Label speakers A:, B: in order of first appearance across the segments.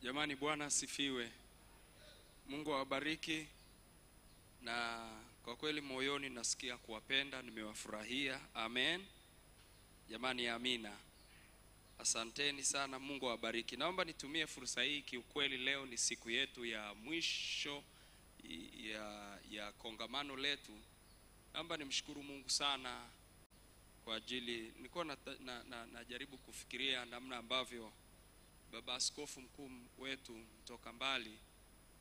A: Jamani, Bwana asifiwe. Mungu awabariki, na kwa kweli moyoni nasikia kuwapenda, nimewafurahia. Amen. Jamani, amina. Asanteni sana, Mungu awabariki. Naomba nitumie fursa hii, kiukweli leo ni siku yetu ya mwisho ya kongamano letu. Naomba nimshukuru Mungu sana kwa ajili, nilikuwa najaribu kufikiria namna ambavyo Baba Askofu mkuu wetu mtoka mbali,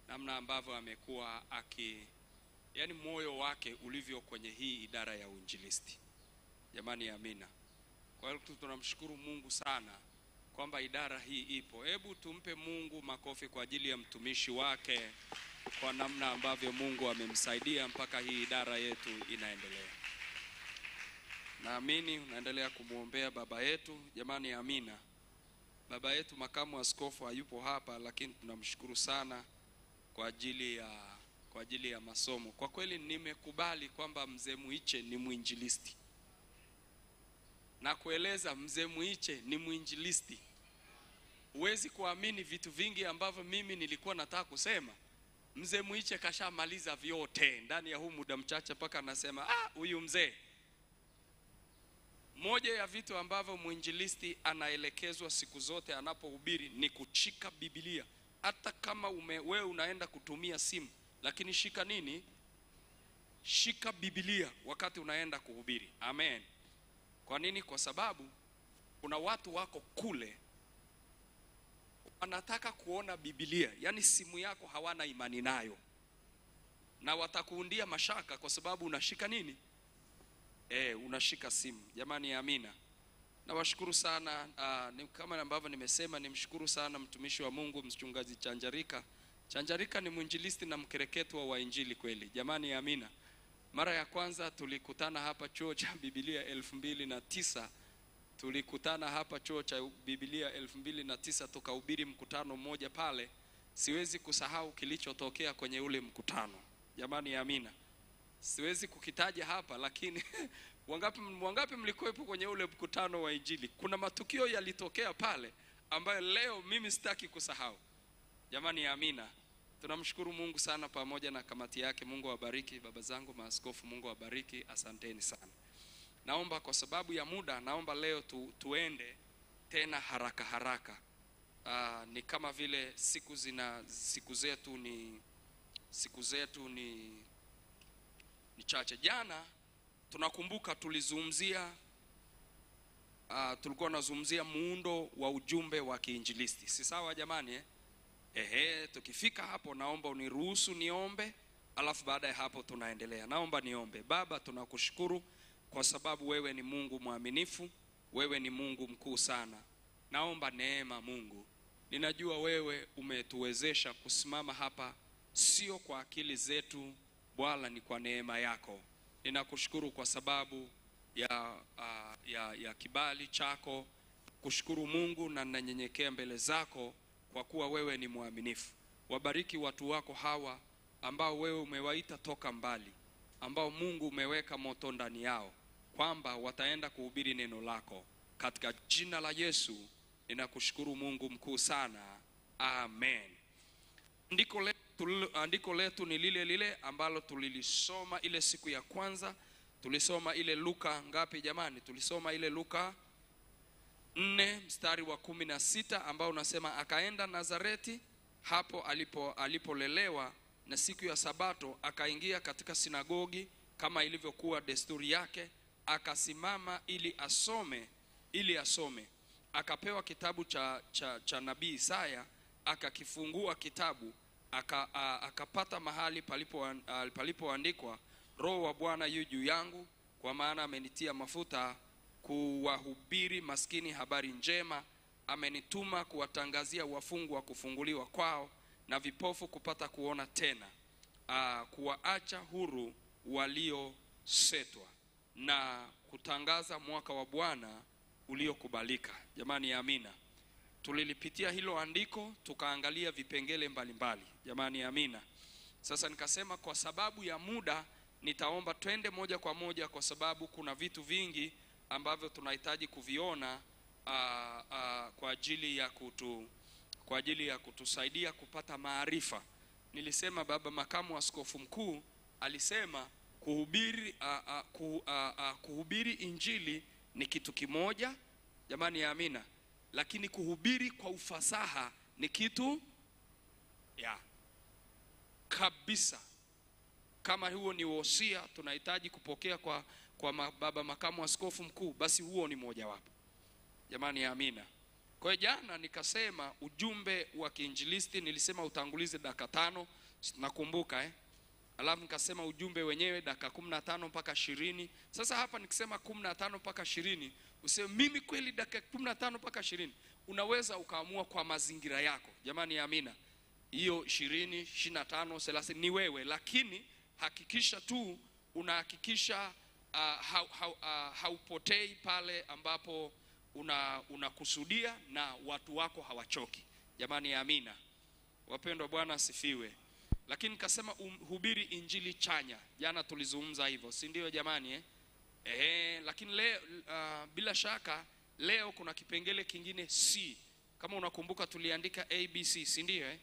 A: namna ambavyo amekuwa yani moyo wake ulivyo kwenye hii idara ya uinjilisti. Jamani, amina. Kwa hiyo tunamshukuru Mungu sana kwamba idara hii ipo. Hebu tumpe Mungu makofi kwa ajili ya mtumishi wake, kwa namna ambavyo Mungu amemsaidia mpaka hii idara yetu inaendelea. Naamini unaendelea kumuombea baba yetu. Jamani, amina. Baba yetu makamu askofu hayupo hapa, lakini tunamshukuru sana kwa ajili ya masomo. Kwa kweli nimekubali kwamba mzee Muiche ni mwinjilisti. Na kueleza mzee Muiche ni mwinjilisti. Huwezi kuamini vitu vingi ambavyo mimi nilikuwa nataka kusema. Mzee Muiche kashamaliza vyote ndani ya huu muda mchache, mpaka anasema huyu mzee. Moja ya vitu ambavyo mwinjilisti anaelekezwa siku zote anapohubiri ni kushika Biblia. Hata kama wewe unaenda kutumia simu, lakini shika nini? Shika Biblia wakati unaenda kuhubiri. Amen. Kwa nini? Kwa sababu kuna watu wako kule wanataka kuona Biblia, yani simu yako hawana imani nayo, na watakuundia mashaka kwa sababu unashika nini? Unashika simu. Jamani, amina. Nawashukuru sana. Kama ambavyo nimesema, nimshukuru sana mtumishi wa Mungu mchungaji Chanjarika. Chanjarika ni mwinjilisti na mkereketwa wa injili kweli. Jamani, amina. Mara ya kwanza tulikutana hapa chuo cha Biblia 2009. Tulikutana hapa chuo cha Biblia 2009, tukahubiri mkutano mmoja pale. Siwezi kusahau kilichotokea kwenye ule mkutano. Jamani, amina. Siwezi kukitaja hapa, lakini wangapi mlikuwepo kwenye ule mkutano wa injili? Kuna matukio yalitokea pale ambayo leo mimi sitaki kusahau. Jamani, amina. Tunamshukuru Mungu sana pamoja na kamati yake. Mungu awabariki baba zangu maaskofu, Mungu awabariki. Asanteni sana. Naomba kwa sababu ya muda, naomba leo tuende tena haraka. Ni kama vile siku zetu ni chache. Jana tunakumbuka tulikuwa tunazungumzia muundo wa ujumbe wa kiinjilisti. Si sawa jamani? Tukifika hapo naomba uniruhusu niombe, alafu baada ya hapo tunaendelea. Naomba niombe. Baba, tunakushukuru kwa sababu wewe ni Mungu mwaminifu, wewe ni Mungu mkuu sana. Naomba neema Mungu. Ninajua wewe umetuwezesha kusimama hapa sio kwa akili zetu, Bwana ni kwa neema yako. Ninakushukuru kwa sababu ya kibali chako. Kushukuru Mungu, na ninanyenyekea mbele zako kwa kuwa wewe ni mwaminifu. Wabariki watu wako hawa ambao wewe umewaita toka mbali, ambao Mungu umeweka moto ndani yao, kwamba wataenda kuhubiri neno lako. Katika jina la Yesu ninakushukuru Mungu mkuu sana. Amen. Andiko letu ni lile ambalo tulilisoma ile siku ya kwanza. Tulisoma ile Luka ngapi jamani? Tulisoma ile Luka 4 mstari wa 16 ambao unasema, akaenda Nazareti hapo alipolelewa, na siku ya Sabato akaingia katika sinagogi kama ilivyokuwa desturi yake, akasimama ili asome. Akapewa kitabu cha nabii Isaya, akakifungua kitabu, akapata mahali palipoandikwa, Roho wa Bwana yu juu yangu, kwa maana amenitia mafuta kuwahubiri maskini habari njema, amenituma kuwatangazia wafungwa kufunguliwa kwao, na vipofu kupata kuona tena, kuwaacha huru waliosetwa, na kutangaza mwaka wa Bwana uliokubalika. Jamani, amina. Tulilipitia hilo andiko, tukaangalia vipengele mbalimbali. Jamani, amina. Sasa nikasema kwa sababu ya muda nitaomba twende moja kwa moja, kwa sababu kuna vitu vingi ambavyo tunahitaji kuviona kwa ajili ya kwa ajili ya kutusaidia kupata maarifa. Nilisema baba makamu askofu mkuu alisema kuhubiri injili ni kitu kimoja, jamani ya amina, lakini kuhubiri kwa ufasaha ni kitu kabisa. Kama huo ni wosia tunahitaji kupokea kwa baba makamu askofu mkuu, basi huo ni moja wapo, jamani ya amina. Kwa jana nikasema ujumbe wa kiinjilisti, nilisema utangulize dakika 5, nakumbuka alafu nikasema ujumbe wenyewe dakika 15 mpaka 20. Sasa hapa nikisema 15 mpaka 20, useme mimi kweli dakika 15 mpaka 20, unaweza ukaamua kwa mazingira yako, jamani ya amina. Hiyo 20, 25, 30 ni wewe, lakini hakikisha tu unahakikisha haupotei pale ambapo unakusudia na watu wako hawachoki, jamani ya amina. Wapendwa, Bwana asifiwe. Lakini nikasema hubiri injili chanya, jana tulizungumza hivyo, si ndio jamani lakini leo bila shaka leo kuna kipengele kingine C. Kama unakumbuka tuliandika ABC, si ndio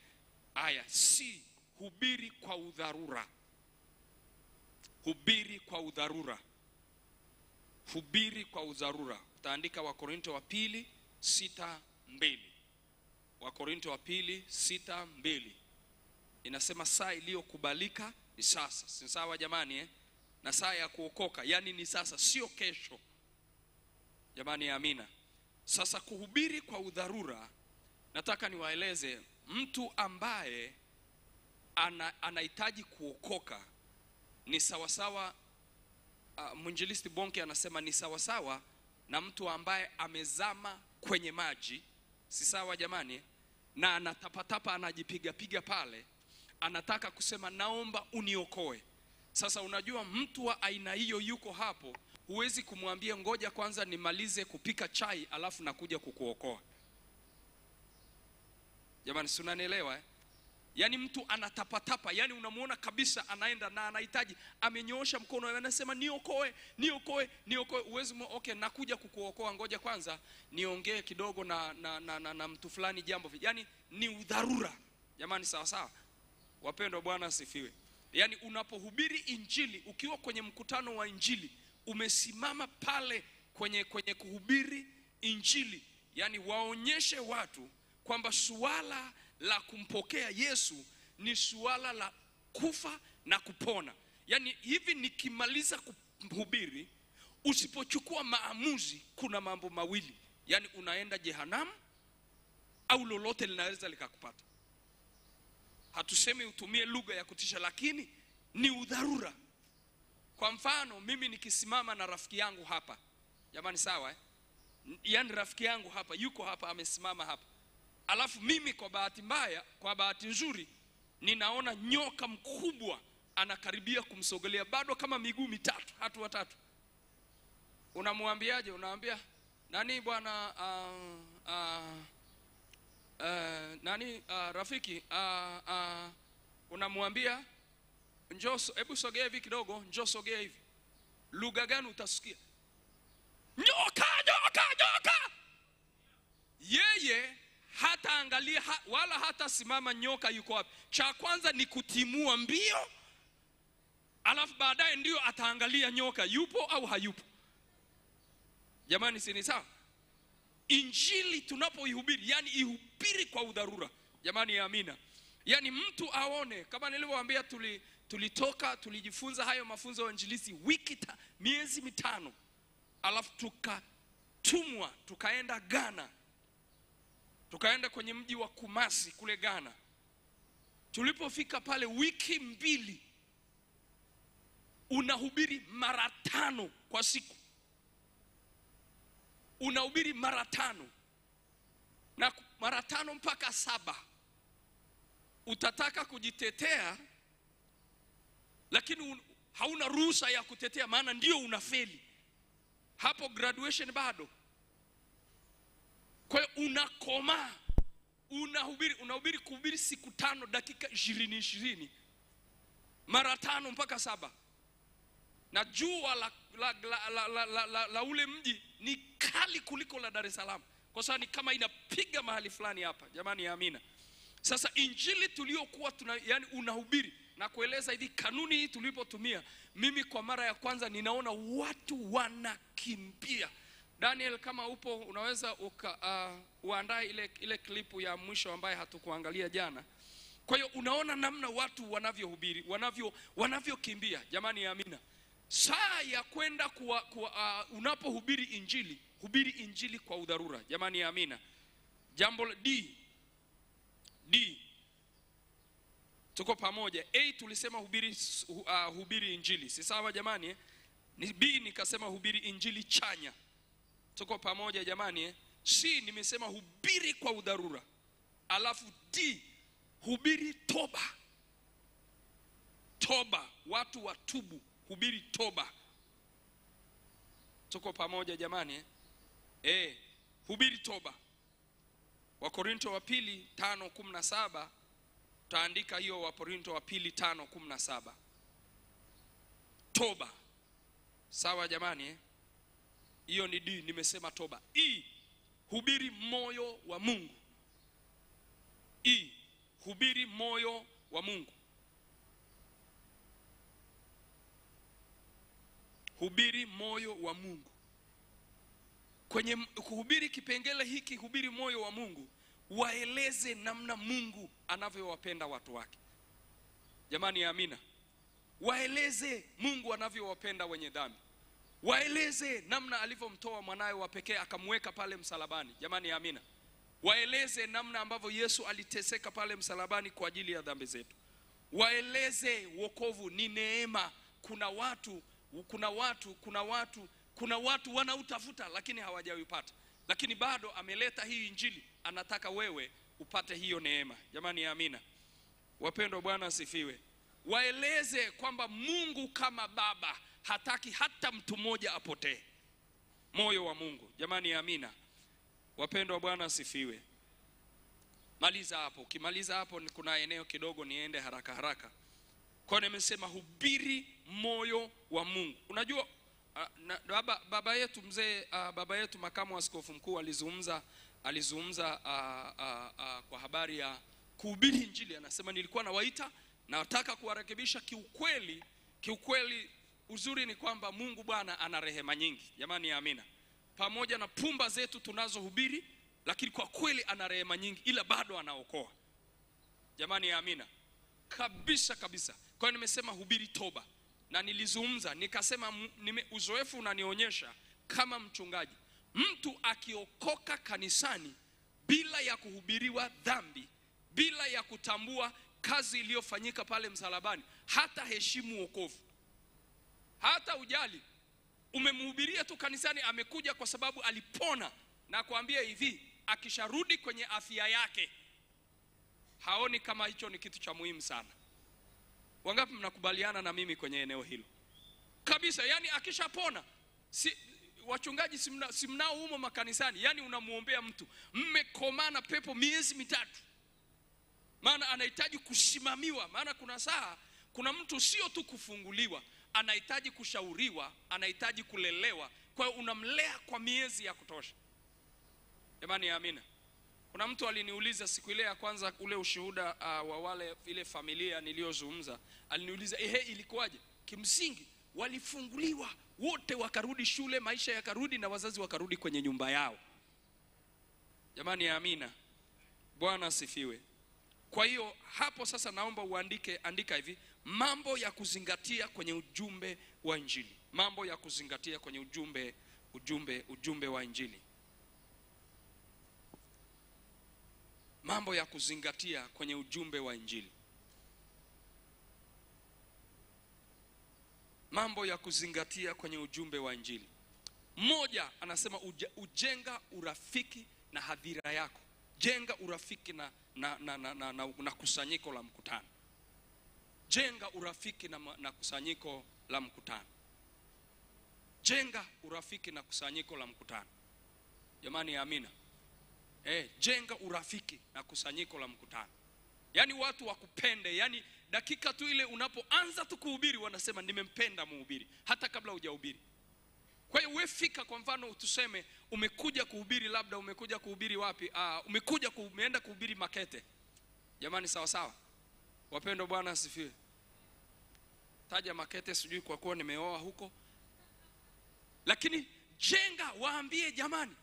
A: Aya C, hubiri kwa udharura. Hubiri kwa udharura. Hubiri kwa udharura. Utaandika Wakorintho wa pili 6:2. Wakorintho wa pili 6:2. Inasema saa iliyokubalika ni sasa. Si sawa jamani Na saa ya kuokoka yani ni sasa, sio kesho. Jamani ya amina. Sasa kuhubiri kwa udharura, nataka niwaeleze mtu ambaye anahitaji kuokoka ni sawasawa. Mwinjilisti Bonke anasema ni sawasawa na mtu ambaye amezama kwenye maji, si sawa jamani, na anatapatapa, anajipiga pale, anataka kusema naomba uniokoe. Sasa unajua mtu wa aina hiyo yuko hapo, huwezi kumwambia ngoja kwanza nimalize kupika chai alafu nakuja kukuokoa. Jamani, si unanielewa Yani mtu anatapatapa, yani unamuona kabisa anaenda na anahitaji, amenyoosha mkono, anasema niokoe. Uwezi okay, nakuja kukuokoa, ngoja kwanza niongee kidogo na mtu fulani jambo. Yani ni udharura. Jamani, sawa. Wapendwa, Bwana asifiwe. Yani unapohubiri injili, ukiwa kwenye mkutano wa injili, umesimama pale kwenye kuhubiri injili, yani waonyeshe watu kwamba suala la kumpokea Yesu ni suala la kufa na kupona. Yani hivi nikimaliza kuhubiri, usipochukua maamuzi, kuna mambo mawili, yani unaenda jehanamu au lolote linaweza likakupata. Hatusemi utumie lugha ya kutisha, lakini ni udharura. Kwa mfano mimi nikisimama na rafiki yangu hapa, jamani sawa yani rafiki yangu hapa yuko hapa, amesimama hapa, alafu mimi kwa bahati mbaya, kwa bahati nzuri, ninaona nyoka mkubwa anakaribia kumsogelea, bado kama miguu mitatu, hatua 3. Unamwambiaje? Unaambia nani bwana rafiki unamwambia njoo, hebu sogea hivi kidogo, njoo sogea hivi. Lugha gani utasikia? Nyoka. Yeye hata angalia wala hata simama nyoka yuko wapi. Cha kwanza ni kutimua mbio, alafu baadaye ndio ataangalia nyoka yupo au hayupo. Jamani, si ni sawa? Injili tunapoihubiri, yani ihubiri kwa udharura. Jamani ya amina. Yani mtu aone, kama nilivyowaambia, tulijifunza hayo mafunzo ya injilisti miezi 5. Alafu tukatumwa, tukaenda Ghana. Tukaenda kwenye mji wa Kumasi kule Ghana. Tulipofika pale wiki 2, unahubiri mara 5 kwa siku. Unahubiri mara 5. Na mara 5 mpaka 7. Utataka kujitetea, lakini hauna ruhusa ya kutetea, maana ndio unafeli. Hapo graduation bado. Kwa hiyo unakoma, unahubiri kuhubiri siku 5 dakika 20 mara 5 mpaka 7. Na jua la ule mji ni kali kuliko la Dar es Salaam. kwa sababu ni kama inapiga mahali fulani hapa. Jamani ya amina. Sasa injili tuliokuwa yani unahubiri na kueleza hivi, kanuni hii tulipotumia, mimi kwa mara ya kwanza ninaona watu wanakimbia. Daniel, kama upo unaweza uandae ile klipu ya mwisho ambaye hatukuangalia jana. Kwa hiyo unaona namna watu wanavyohubiri, wanavyokimbia. Jamani ya amina. Saa ya kwenda unapohubiri injili, hubiri injili kwa udharura. Jamani ya amina. Jambo D. Tuko pamoja. A tulisema hubiri injili. Si sawa jamani? Ni B nikasema hubiri injili chanya. Tuko pamoja jamani? C nimesema hubiri kwa udharura. Alafu D hubiri toba. Toba, watu watubu, hubiri toba. Tuko pamoja jamani? Hubiri toba. Wakorinto wa pili 5:17, taandika hiyo. Wakorinto wa pili 5:17. Toba. Sawa jamani? Hiyo ni D, nimesema toba. E, hubiri moyo wa Mungu. E, hubiri moyo wa Mungu. Hubiri moyo wa Mungu. Kwenye kuhubiri kipengele hiki, hubiri moyo wa Mungu, waeleze namna Mungu anavyowapenda watu wake. Jamani ya amina. Waeleze Mungu anavyowapenda wenye dhambi. Waeleze namna alivyomtoa mwanae wa pekee akamweka pale msalabani. Jamani ya amina. Waeleze namna ambavyo Yesu aliteseka pale msalabani kwa ajili ya dhambi zetu. Waeleze wokovu ni neema. Kuna watu wanautafuta lakini hawajaipata. Lakini bado ameleta hii injili, anataka wewe upate hiyo neema. Jamani ya amina. Wapendwa, Bwana asifiwe. Waeleze kwamba Mungu kama Baba hataki hata mtu mmoja apotee. Moyo wa Mungu. Jamani ya amina. Wapendwa, Bwana asifiwe. Maliza hapo. Ukimaliza hapo kuna eneo kidogo niende haraka. Kwa nimesema hubiri moyo wa Mungu. Unajua baba yetu mzee, baba yetu makamu wa askofu mkuu alizungumza kwa habari ya kuhubiri injili. Anasema nilikuwa nawaita, nataka kuwarekebisha. Kiukweli uzuri ni kwamba Mungu Bwana ana rehema nyingi. Jamani ya amina. Pamoja na pumba zetu tunazohubiri, lakini kwa kweli ana rehema nyingi, ila bado anaokoa. Jamani ya amina. Kabisa. Kwa hiyo nimesema hubiri toba. Na nilizungumza nikasema uzoefu unanionyesha kama mchungaji, mtu akiokoka kanisani bila ya kuhubiriwa dhambi, bila ya kutambua kazi iliyofanyika pale msalabani, hata heshimu wokovu, hata ujali. Umemhubiria tu kanisani, amekuja kwa sababu alipona, na kuambia hivi, akisharudi kwenye afya yake haoni kama hicho ni kitu cha muhimu sana. Wangapi mnakubaliana na mimi kwenye eneo hilo? Kabisa, yani akishapona, wachungaji simnao humo makanisani, yani unamuombea mtu, mmekomana pepo miezi 3. Maana anahitaji kusimamiwa. Maana kuna mtu sio tu kufunguliwa, anahitaji kushauriwa, anahitaji kulelewa. Kwa hiyo unamlea kwa miezi ya kutosha. Jamani ya amina. Kuna mtu aliniuliza siku ile ya kwanza ule ushuhuda wa wale ile familia niliyozungumza, aliniuliza ilikuwaje? Kimsingi walifunguliwa wote, wakarudi shule, maisha yakarudi, na wazazi wakarudi kwenye nyumba yao. Jamani ya amina. Bwana asifiwe. Kwa hiyo hapo sasa naomba andika hivi, mambo ya kuzingatia kwenye ujumbe wa injili. Mambo ya kuzingatia kwenye ujumbe wa injili. Mambo ya kuzingatia kwenye ujumbe wa injili. Mambo ya kuzingatia kwenye ujumbe wa injili. Moja, anasema ujenga urafiki na hadhira yako. Jenga urafiki na kusanyiko la mkutano. Jenga urafiki na kusanyiko la mkutano. Jenga urafiki na kusanyiko la mkutano. Jamani ya amina. Jenga urafiki na kusanyiko la mkutano. Yani watu wakupende, yani dakika tu ile unapoanza tu kuhubiri wanasema nimempenda mhubiri hata kabla hujahubiri. Kwa hiyo wewe fika, kwa mfano tuseme umekuja kuhubiri, labda umekuja kuhubiri wapi? Umeenda kuhubiri Makete. Jamani, sawa sawa. Wapendwa, Bwana asifiwe. Taja Makete, sijui kwa kuwa nimeoa huko. Lakini jenga, waambie jamani,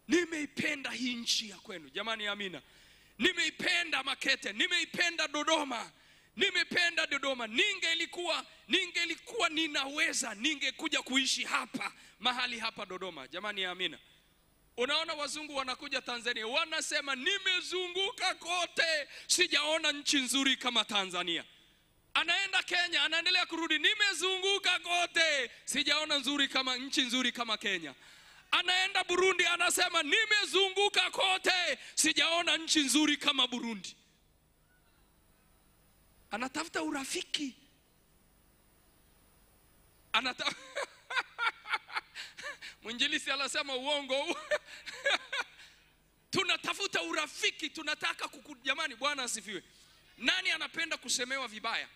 A: nimeipenda hii nchi ya kwenu. Jamani, amina. Nimeipenda Makete, nimeipenda Dodoma. Nimependa Dodoma. Ningelikuwa ninaweza, ningekuja kuishi hapa, mahali hapa Dodoma. Jamani, amina. Unaona wazungu wanakuja Tanzania, wanasema nimezunguka kote, sijaona nchi nzuri kama Tanzania. Anaenda Kenya, anaendelea kurudi, nimezunguka kote, sijaona nchi nzuri kama Kenya. Anaenda Burundi, anasema nimezunguka kote, sijaona nchi nzuri kama Burundi. Anatafuta urafiki. Mwinjilisi anasema uongo. Tunatafuta urafiki, tunataka jamani, Bwana asifiwe. Nani anapenda kusemewa vibaya?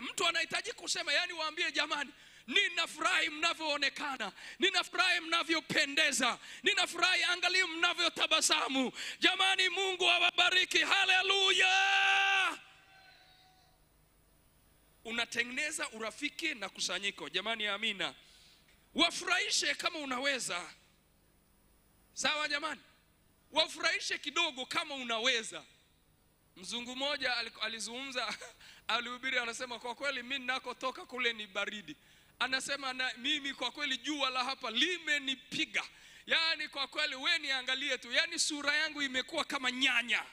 A: Mtu anahitaji kusema, yani waambie jamani, ninafurahi mnavyoonekana, ninafurahi mnavyopendeza, ninafurahi angalia mnavyotabasamu. Jamani, Mungu awabariki. Haleluya. Unatengeneza urafiki na kusanyiko. Jamani, amina. Wafurahishe kama unaweza. Sawa jamani? Wafurahishe kidogo kama unaweza. Mzungu mmoja alizungumza, alihubiri, anasema kwa kweli mimi ninakotoka kule ni baridi. Anasema mimi kwa kweli jua la hapa limenipiga. Yani kwa kweli wewe niangalie tu, yani sura yangu imekuwa kama nyanya.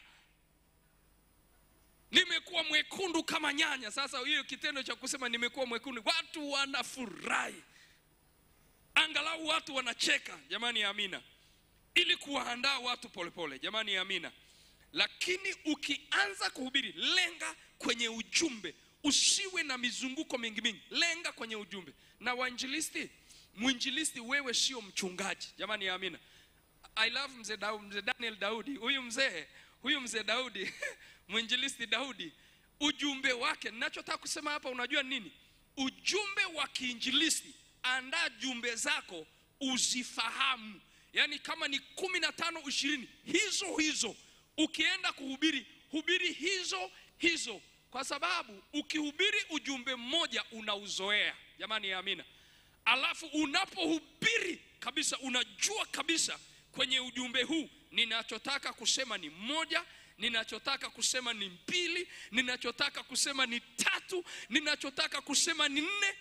A: Nimekuwa mwekundu kama nyanya. Sasa hiyo kitendo cha kusema nimekuwa mwekundu, watu wanafurahi. Angalau watu wanacheka. Jamani, amina. Ili kuwaandaa watu polepole. Jamani, amina. Lakini ukianza kuhubiri, lenga kwenye ujumbe. Usiwe na mizunguko mingi. Lenga kwenye ujumbe. Na mwinjilisti wewe sio mchungaji. Jamani, amina. I love mzee Daniel Daudi. Huyu mzee Daudi, mwinjilisti Daudi, ujumbe wake, ninachotaka kusema hapa unajua nini? Ujumbe wa kiinjilisti, andaa jumbe zako uzifahamu. Yani kama ni 15 20, hizo ukienda kuhubiri, hubiri hizo. Kwa sababu ukihubiri ujumbe mmoja unauzoea. Jamani, amina. Alafu unapohubiri kabisa, unajua kabisa kwenye ujumbe huu ninachotaka kusema ni moja, ninachotaka kusema ni mbili, ninachotaka kusema ni tatu, ninachotaka kusema ni 4.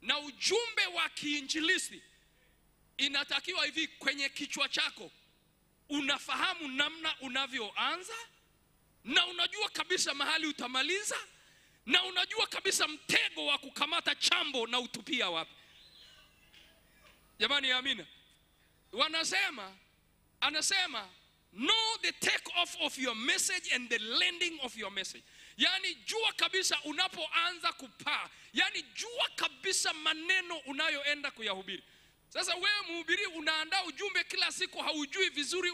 A: Na ujumbe wa kiinjilisti inatakiwa hivi, kwenye kichwa chako unafahamu namna unavyoanza, na unajua kabisa mahali utamaliza, na unajua kabisa mtego wa kukamata chambo na utupia wapi. Jamani, amina. Anasema know the take off of your message and the landing of your message. Yani jua kabisa unapoanza kupaa, yani jua kabisa maneno unayoenda kuyahubiri. Sasa wewe mhubiri unaandaa ujumbe kila siku, haujui vizuri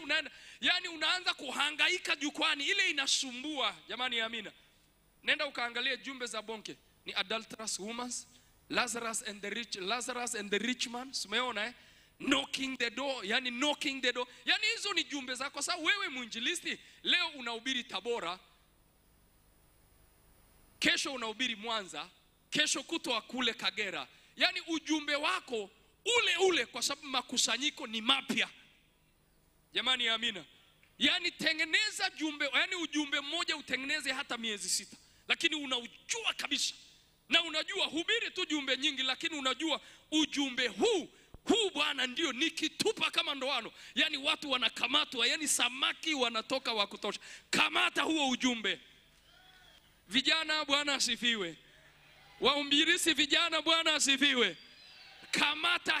A: unaanza kuhangaika jukwani, ile inasumbua. Jamani, amina. Nenda ukaangalia jumbe za Bonke, ni adulterous women, Lazarus and the rich man. Umeona knocking the door, knocking the door. Yani hizo ni jumbe zako. Kwa sababu wewe mwinjilisti leo unahubiri Tabora, kesho unahubiri Mwanza, kesho kutwa kule Kagera. Yani ujumbe wako ule kwa sababu makusanyiko ni mapya. Jamani, amina. Yani tengeneza ujumbe mmoja utengeneze hata miezi 6. Lakini unaujua kabisa. Na unajua hubiri tu jumbe nyingi, lakini unajua ujumbe huu Bwana ndio nikitupa kama ndoano. Yani watu wanakamatwa, yani samaki wanatoka wa kutosha. Kamata huo ujumbe. Vijana, Bwana asifiwe. Waumbirisi vijana, Bwana asifiwe. Kamata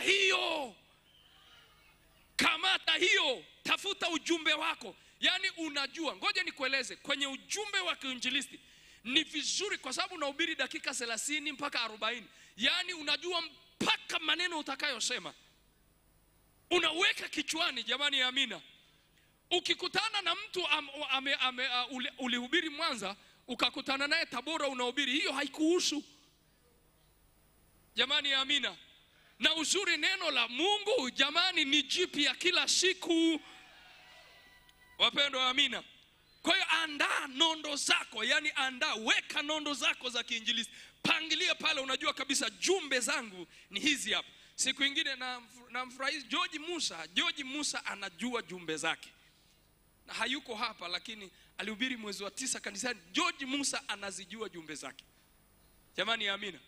A: hiyo. Tafuta ujumbe wako. Yani unajua, ngoja nikueleze, kwenye ujumbe wa kiinjilisti ni vizuri kwa sababu unahubiri dakika 30 mpaka 40. Yani unajua mpaka maneno utakayosema unaweka kichwani. Jamani, amina. Ukikutana na mtu ulihubiri Mwanza, ukakutana naye Tabora unahubiri, hiyo haikuhusu. Jamani, amina. Na uzuri neno la Mungu jamani ni jipya kila siku. Wapendwa, amina. Kwa hiyo andaa nondo zako, yani weka nondo zako za kiinjilisti. Pangilia pale, unajua kabisa jumbe zangu ni hizi hapa. Siku nyingine na mfurahi George Musa anajua jumbe zake. Na hayuko hapa lakini alihubiri mwezi wa 9 kanisani. George Musa anazijua jumbe zake. Jamani, amina.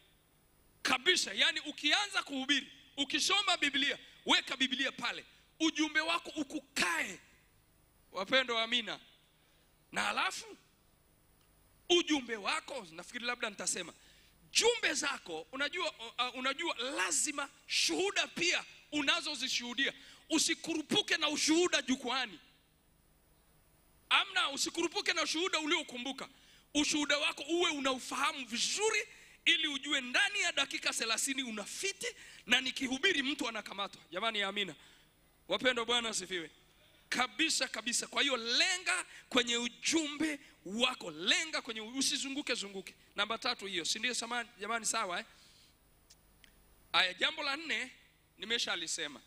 A: Kabisa, yani ukianza kuhubiri, ukisoma Biblia, weka Biblia pale. Ujumbe wako ukukae. Wapendwa, amina. Na alafu ujumbe wako, nafikiri labda nitasema jumbe zako, unajua lazima shuhuda pia unazozishuhudia. Usikurupuke na ushuhuda jukwani. Usikurupuke na ushuhuda uliokumbuka. Ushuhuda wako uwe unaufahamu vizuri, ili ujue ndani ya dakika 30 unafiti na nikihubiri mtu anakamatwa. Jamani, amina. Wapendwa, Bwana asifiwe. Kabisa kabisa. Kwa hiyo lenga kwenye ujumbe wako, lenga kwenye, usizunguke. Namba 3 hiyo, si ndio jamani? Sawa Aya, jambo la 4 nimeshalisema.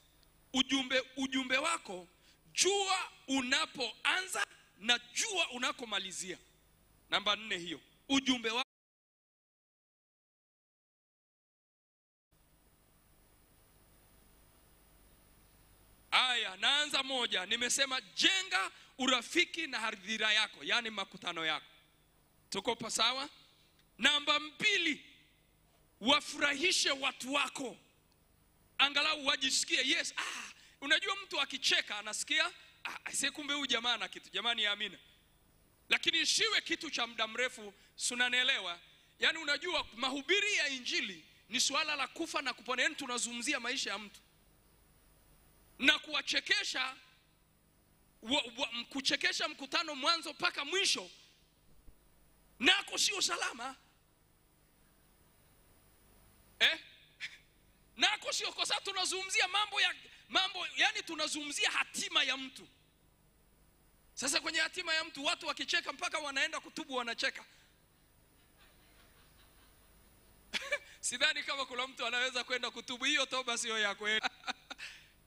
A: Ujumbe wako jua unapoanza na jua unakomalizia. Namba 4 hiyo, ujumbe wako. Aya, naanza 1. Nimesema jenga urafiki na hadhira yako, yani makutano yako. Tuko pa sawa? Namba 2, wafurahishe watu wako. Angalau wajisikie yes. Unajua mtu akicheka anasikia kumbe huyu jamaa na kitu. Jamani, amina. Lakini isiwe kitu cha muda mrefu, sunanielewa? Yani unajua mahubiri ya injili ni swala la kufa na kupona. Yani tunazungumzia maisha ya mtu. Na kuchekesha mkutano mwanzo mpaka mwisho, nako sio salama. Nako sio, kwa sababu tunazungumzia mambo, yani tunazungumzia hatima ya mtu. Sasa kwenye hatima ya mtu watu wakicheka mpaka wanaenda kutubu wanacheka. Sidhani kama kuna mtu anaweza kwenda kutubu, hiyo toba sio yako.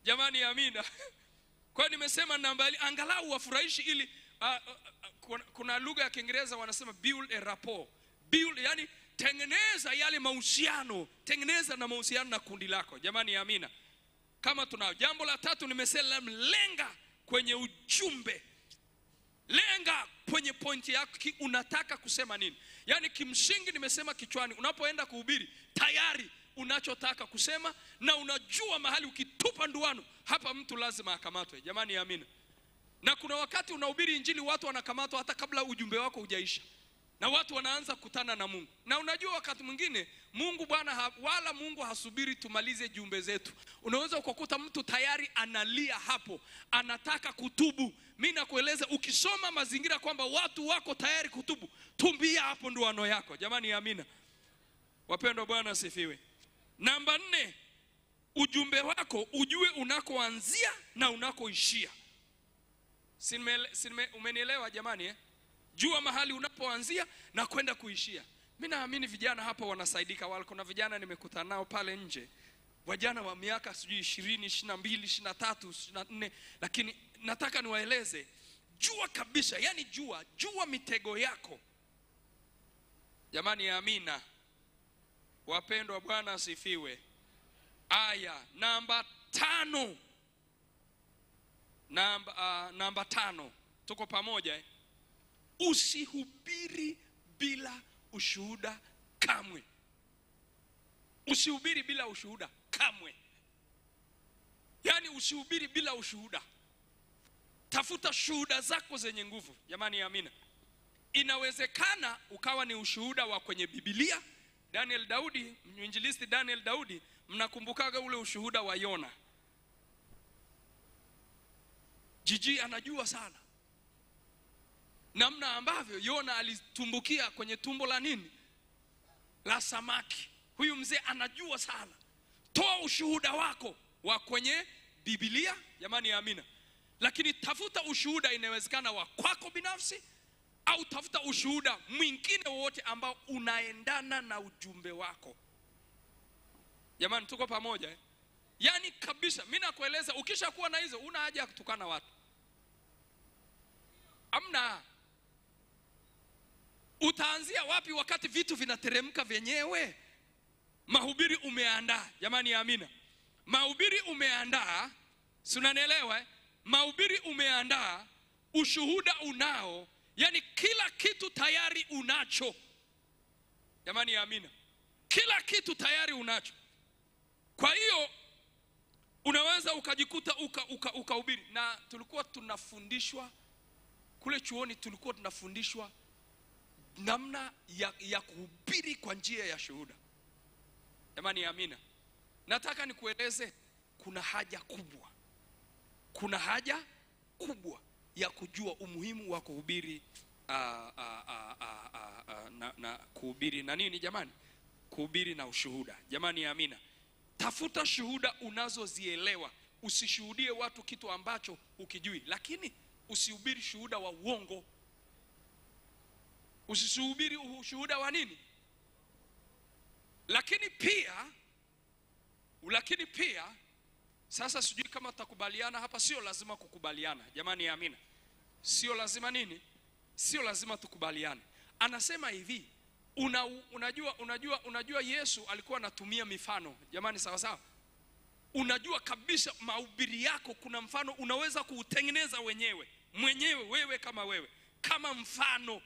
A: Jamani, amina. Kwa nimesema namba, angalau wafurahishi, ili kuna lugha ya Kiingereza wanasema build a rapport. Build, yani tengeneza yale mahusiano, tengeneza na mahusiano na kundi lako. Jamani, amina. Kama tunao. Jambo la 3 nimesema lenga kwenye ujumbe. Lenga kwenye pointi yako, unataka kusema nini. Yani kimsingi nimesema kichwani, unapoenda kuhubiri tayari unachotaka kusema, na unajua mahali ukitupa nduano hapa mtu lazima akamatwe. Jamani, amina. Na kuna wakati unahubiri injili watu wanakamatwa hata kabla ujumbe wako hujaisha, na watu wanaanza kukutana na Mungu. Na unajua wakati mwingine Mungu wala Mungu hasubiri tumalize jumbe zetu. Unaweza ukakuta mtu tayari analia hapo, anataka kutubu. Mimi nakueleza, ukisoma mazingira kwamba watu wako tayari kutubu, tumbia hapo nduano yako. Jamani, amina. Wapendwa, Bwana asifiwe. Namba 4, ujumbe wako ujue unakoanzia na unakoishia. Umenielewa jamani? Jua mahali unapoanzia na kwenda kuishia. Mimi naamini vijana hapa wanasaidika. Kuna vijana nimekutana nao pale nje, vijana wa miaka 20, 22, 23, 24, lakini nataka niwaeleze, jua kabisa, yani jua mitego yako. Jamani, amina. Wapendwa, Bwana asifiwe. Aya, namba 5. Namba 5. Tuko pamoja? Usihubiri bila ushuhuda kamwe. Usihubiri bila ushuhuda kamwe. Yani usihubiri bila ushuhuda. Tafuta shuhuda zako zenye nguvu. Jamani, amina. Inawezekana ukawa ni ushuhuda wa kwenye Biblia. Mwinjilisti Daniel Daudi, mnakumbukaga ule ushuhuda wa Yona? Jiji anajua sana namna ambavyo Yona alitumbukia kwenye tumbo la nini? La samaki. Huyu mzee anajua sana. Toa ushuhuda wako wa kwenye Biblia. Jamani, amina. Lakini tafuta ushuhuda, inawezekana wa kwako binafsi, au tafuta ushuhuda mwingine wote ambao unaendana na ujumbe wako. Jamani, tuko pamoja? Yani kabisa, mimi nakueleza, ukishakuwa na hizo una haja ya kutukana watu. Amna. Utaanzia wapi wakati vitu vinateremka vyenyewe? Mahubiri umeandaa, jamani amina. Mahubiri umeandaa, si unanielewa? Mahubiri umeandaa, ushuhuda unao, yani kila kitu tayari unacho. Jamani amina. Kila kitu tayari unacho. Kwa hiyo unaweza ukajikuta ukahubiri. Na tulikuwa tunafundishwa kule chuoni, tulikuwa tunafundishwa namna ya kuhubiri kwa njia ya shuhuda. Jamani amina. Nataka nikueleze, kuna haja kubwa. Kuna haja kubwa ya kujua umuhimu wa kuhubiri na kuhubiri na nini jamani? Kuhubiri na ushuhuda. Jamani amina. Tafuta shuhuda unazozielewa. Usishuhudie watu kitu ambacho ukijui. Lakini usihubiri shuhuda wa uongo. Usihubiri ushuhuda wa nini? Lakini pia sasa sijui kama tutakubaliana hapa, sio lazima kukubaliana. Jamani amina. Sio lazima nini? Sio lazima tukubaliane. Anasema hivi, unajua Yesu alikuwa anatumia mifano. Jamani sawa sawa. Unajua kabisa mahubiri yako kuna mfano unaweza kuutengeneza mwenyewe wewe kama mfano.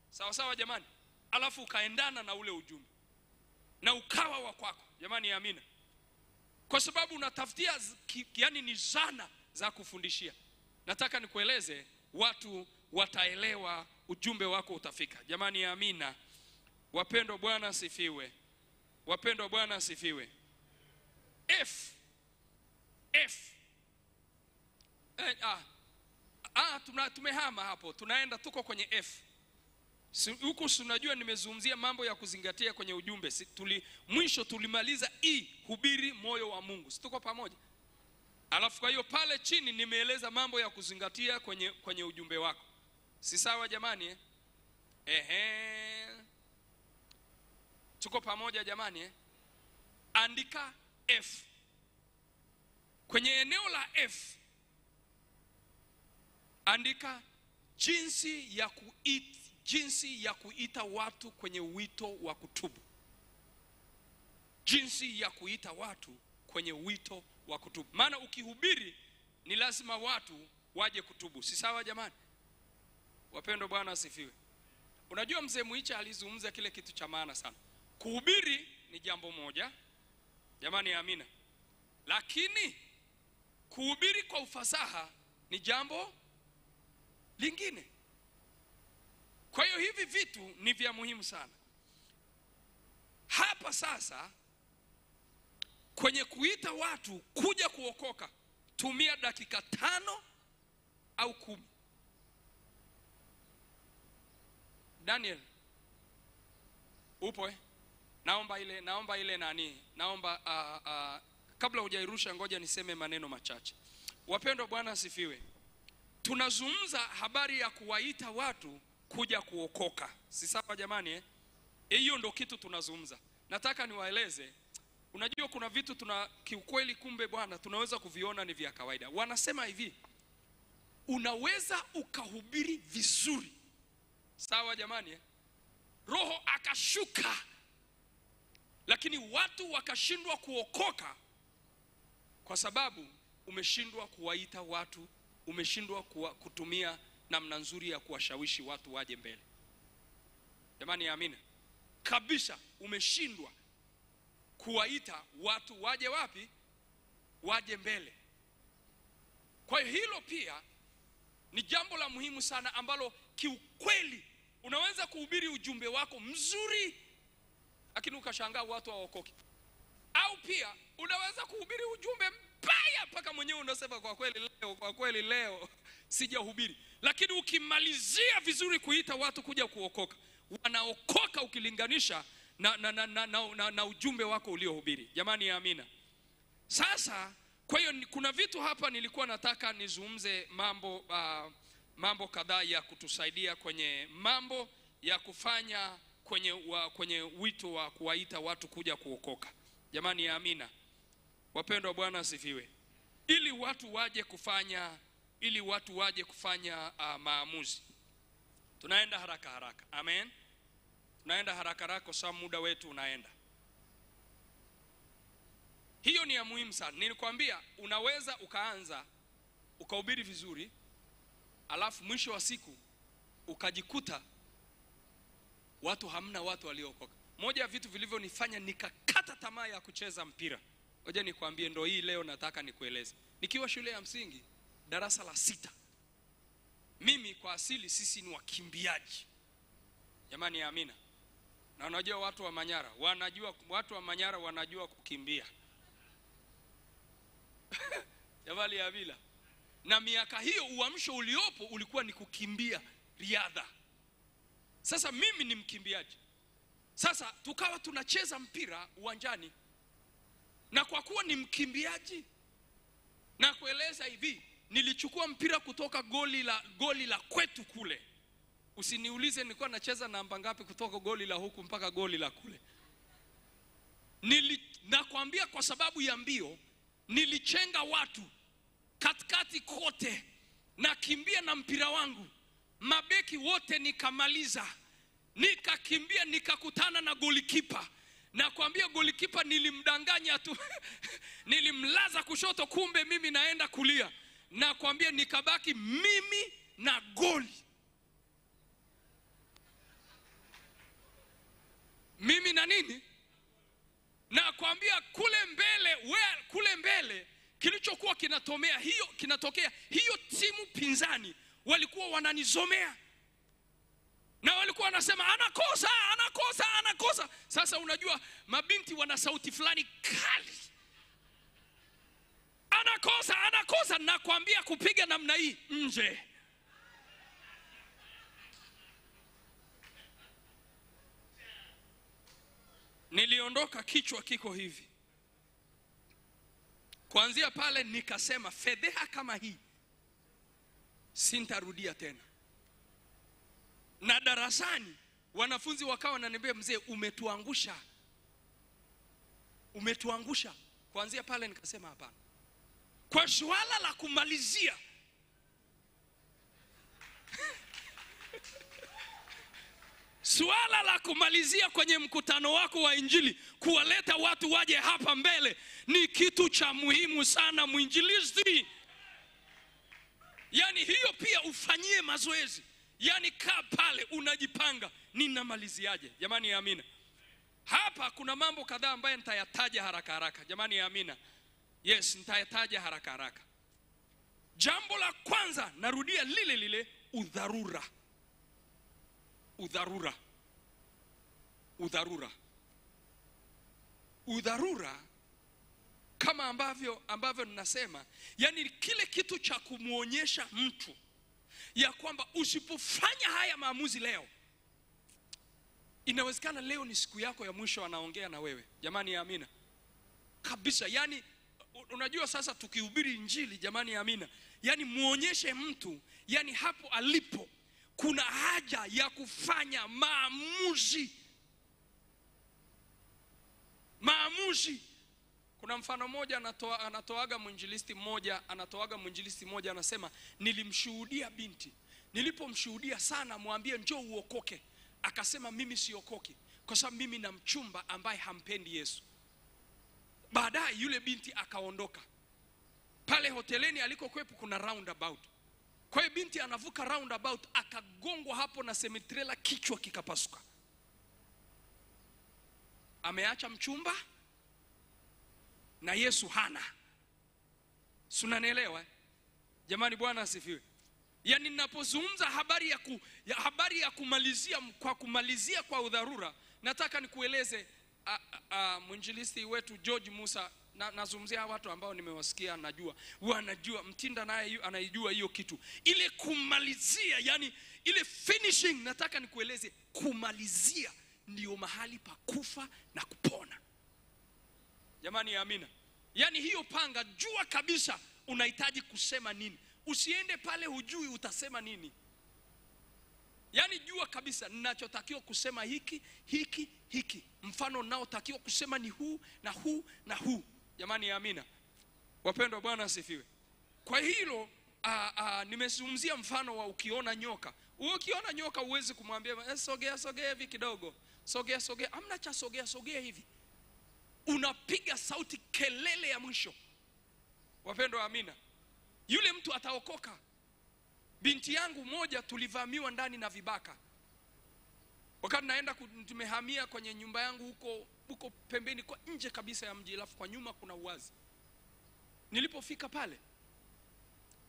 A: Sawa sawa jamani. Alafu ukaendana na ule ujumbe na ukawa wa kwako. Jamani amina. Kwa sababu unatafutia yani ni zana za kufundishia. Nataka nikueleze, watu wataelewa, ujumbe wako utafika. Jamani amina. Wapendwa, Bwana asifiwe. Wapendwa, Bwana asifiwe. Tumehama hapo, tuko kwenye F. Huku unajua nimezungumzia mambo ya kuzingatia kwenye ujumbe. Mwisho tulimaliza hubiri moyo wa Mungu. Tuko pamoja? Alafu kwa hiyo pale chini nimeeleza mambo ya kuzingatia kwenye ujumbe wako. Si sawa jamani? Tuko pamoja jamani? Andika F. Kwenye eneo la F andika jinsi ya kuita watu kwenye wito wa kutubu. Jinsi ya kuita watu kwenye wito wa kutubu. Maana ukihubiri ni lazima watu waje kutubu. Si sawa jamani? Wapendwa, Bwana asifiwe. Unajua mzee Muicha alizungumza kile kitu cha maana sana. Kuhubiri ni jambo moja. Jamani amina. Lakini kuhubiri kwa ufasaha ni jambo lingine. Kwa hiyo hivi vitu ni vya muhimu sana. Hapa sasa kwenye kuita watu kuja kuokoka, tumia dakika 5 au 10. Daniel, upo Naomba kabla hujairusha ngoja niseme maneno machache. Wapendwa, Bwana asifiwe. Tunazungumza habari ya kuwaita watu kuja kuokoka. Si sawa jamani? Hiyo ndio kitu tunazungumza. Nataka niwaeleze, unajua kuna vitu kiukweli kumbe Bwana tunaweza kuviona ni vya kawaida. Wanasema hivi, unaweza ukahubiri vizuri. Sawa jamani? Roho akashuka, lakini watu wakashindwa kuokoka kwa sababu umeshindwa kuwaita watu, umeshindwa kutumia namna nzuri ya kuwashawishi watu waje mbele. Jamani amina. Kabisa umeshindwa kuwaita watu waje wapi? Waje mbele. Kwa hiyo hilo pia ni jambo la muhimu sana ambalo kiukweli unaweza kuhubiri ujumbe wako mzuri lakini ukashangaa watu hawaokoki. Au pia unaweza kuhubiri ujumbe mbaya mpaka mwenyewe unasema kwa kweli leo sijahubiri. Lakini ukimalizia vizuri kuita watu kuja kuokoka, wanaokoka ukilinganisha na ujumbe wako uliohubiri. Jamani amina. Sasa kwa hiyo kuna vitu hapa nilikuwa nataka nizungumze mambo kadhaa ya kutusaidia kwenye mambo ya kufanya kwenye wito wa kuwaita watu kuja kuokoka. Jamani amina. Wapendwa, Bwana asifiwe. Ili watu waje kufanya maamuzi. Tunaenda haraka. Amen. Tunaenda haraka kwa sababu muda wetu unaenda. Hiyo ni ya muhimu sana. Nilikwambia unaweza ukaanza ukahubiri vizuri, alafu mwisho wa siku ukajikuta hamna watu waliokoka. Moja ya vitu vilivyonifanya nikakata tamaa ya kucheza mpira, ngoja nikwambie, ndio hii leo nataka nikueleze. Nikiwa shule ya msingi darasa la 6, mimi kwa asili sisi ni wakimbiaji. Jamani, amina. Na unajua watu wa Manyara wanajua kukimbia. Jamani, amina. Na miaka hiyo uamsho uliopo ulikuwa ni kukimbia riadha. Sasa mimi ni mkimbiaji. Sasa tukawa tunacheza mpira uwanjani. Na kwa kuwa ni mkimbiaji, na kueleza hivi, nilichukua mpira kutoka goli la kwetu kule. Usiniulize nilikuwa nacheza namba ngapi kutoka goli la huku mpaka goli la kule. Nakwambia kwa sababu ya mbio, nilichenga watu katikati kote, nakimbia na mpira wangu, mabeki wote nikamaliza. Nikakimbia nikakutana na golikipa. Nakwambia golikipa nilimdanganya tu. Nilimlaza kushoto, kumbe mimi naenda kulia. Nakwambia nikabaki mimi na goli. Mimi na nini? Nakwambia kule mbele kilichokuwa kinatokea hiyo timu pinzani walikuwa wananizomea. Na walikuwa wanasema anakosa. Sasa unajua mabinti wana sauti fulani kali. Anakosa, nakwambia kupiga namna hii nje. Niliondoka kichwa kiko hivi. Kuanzia pale nikasema fedheha kama hii sintarudia tena. Na darasani wanafunzi wakawa wananiambia, mzee umetuangusha. Kuanzia pale nikasema hapana. Kwa swala la kumalizia swala la kumalizia kwenye mkutano wako wa injili, kuwaleta watu waje hapa mbele, ni kitu cha muhimu sana mwinjilisti. Yani hiyo pia ufanyie mazoezi. Yani kaa pale unajipanga, ninamaliziaje? Jamani, amina. Hapa kuna mambo kadhaa ambayo nitayataja haraka. Jamani, amina. Yes, nitayataja haraka. Jambo la kwanza, narudia lile udharura kama ambavyo ninasema, yani kile kitu cha kumuonyesha mtu ya kwamba usipofanya haya maamuzi leo, inawezekana leo ni siku yako ya mwisho anaongea na wewe. Jamani, amina. Kabisa. Yani unajua sasa tukihubiri injili, jamani, amina, yani muonyeshe mtu, yani hapo alipo kuna haja ya kufanya maamuzi. Kuna mfano mmoja anatoaga mwinjilisti mmoja anasema, nilimshuhudia binti. Nilipomshuhudia sana mwambie njoo uokoke, akasema mimi siokoki kwa sababu mimi na mchumba ambaye hampendi Yesu. Baadaye yule binti akaondoka. Pale hoteleni alikokwepo kuna roundabout. Kwa hiyo binti anavuka roundabout, akagongwa hapo na semitrela, kichwa kikapasuka. Ameacha mchumba na Yesu hana. Sunanielewa? Jamani, Bwana asifiwe. Yani ninapozungumza habari ya kumalizia kwa udharura, nataka nikueleze mwinjilisti wetu George Musa. Nazungumzia watu ambao nimewasikia, wanajua Mtinda, naye anaijua hiyo kitu. Ile kumalizia, yani ile finishing, nataka nikueleze kumalizia ndio mahali pa kufa na kupona. Jamani, amina. Yani hiyo panga, jua kabisa unahitaji kusema nini. Usiende pale hujui utasema nini. Yani jua kabisa ninachotakiwa kusema hiki. Mfano nao takiwa kusema ni huu na huu na huu. Jamani amina. Wapendwa, Bwana asifiwe. Kwa hilo nimezungumzia mfano wa ukiona nyoka. Ukiona nyoka uweze kumwambia sogea hivi kidogo. Sogea. Hamna cha sogea hivi. Unapiga sauti, kelele ya mwisho. Wapendwa, amina. Yule mtu ataokoka. Binti yangu moja tulivamiwa ndani na vibaka. Wakati naenda tumehamia kwenye nyumba yangu huko pembeni kwa nje kabisa ya mji, alafu kwa nyuma kuna uwazi. Nilipofika pale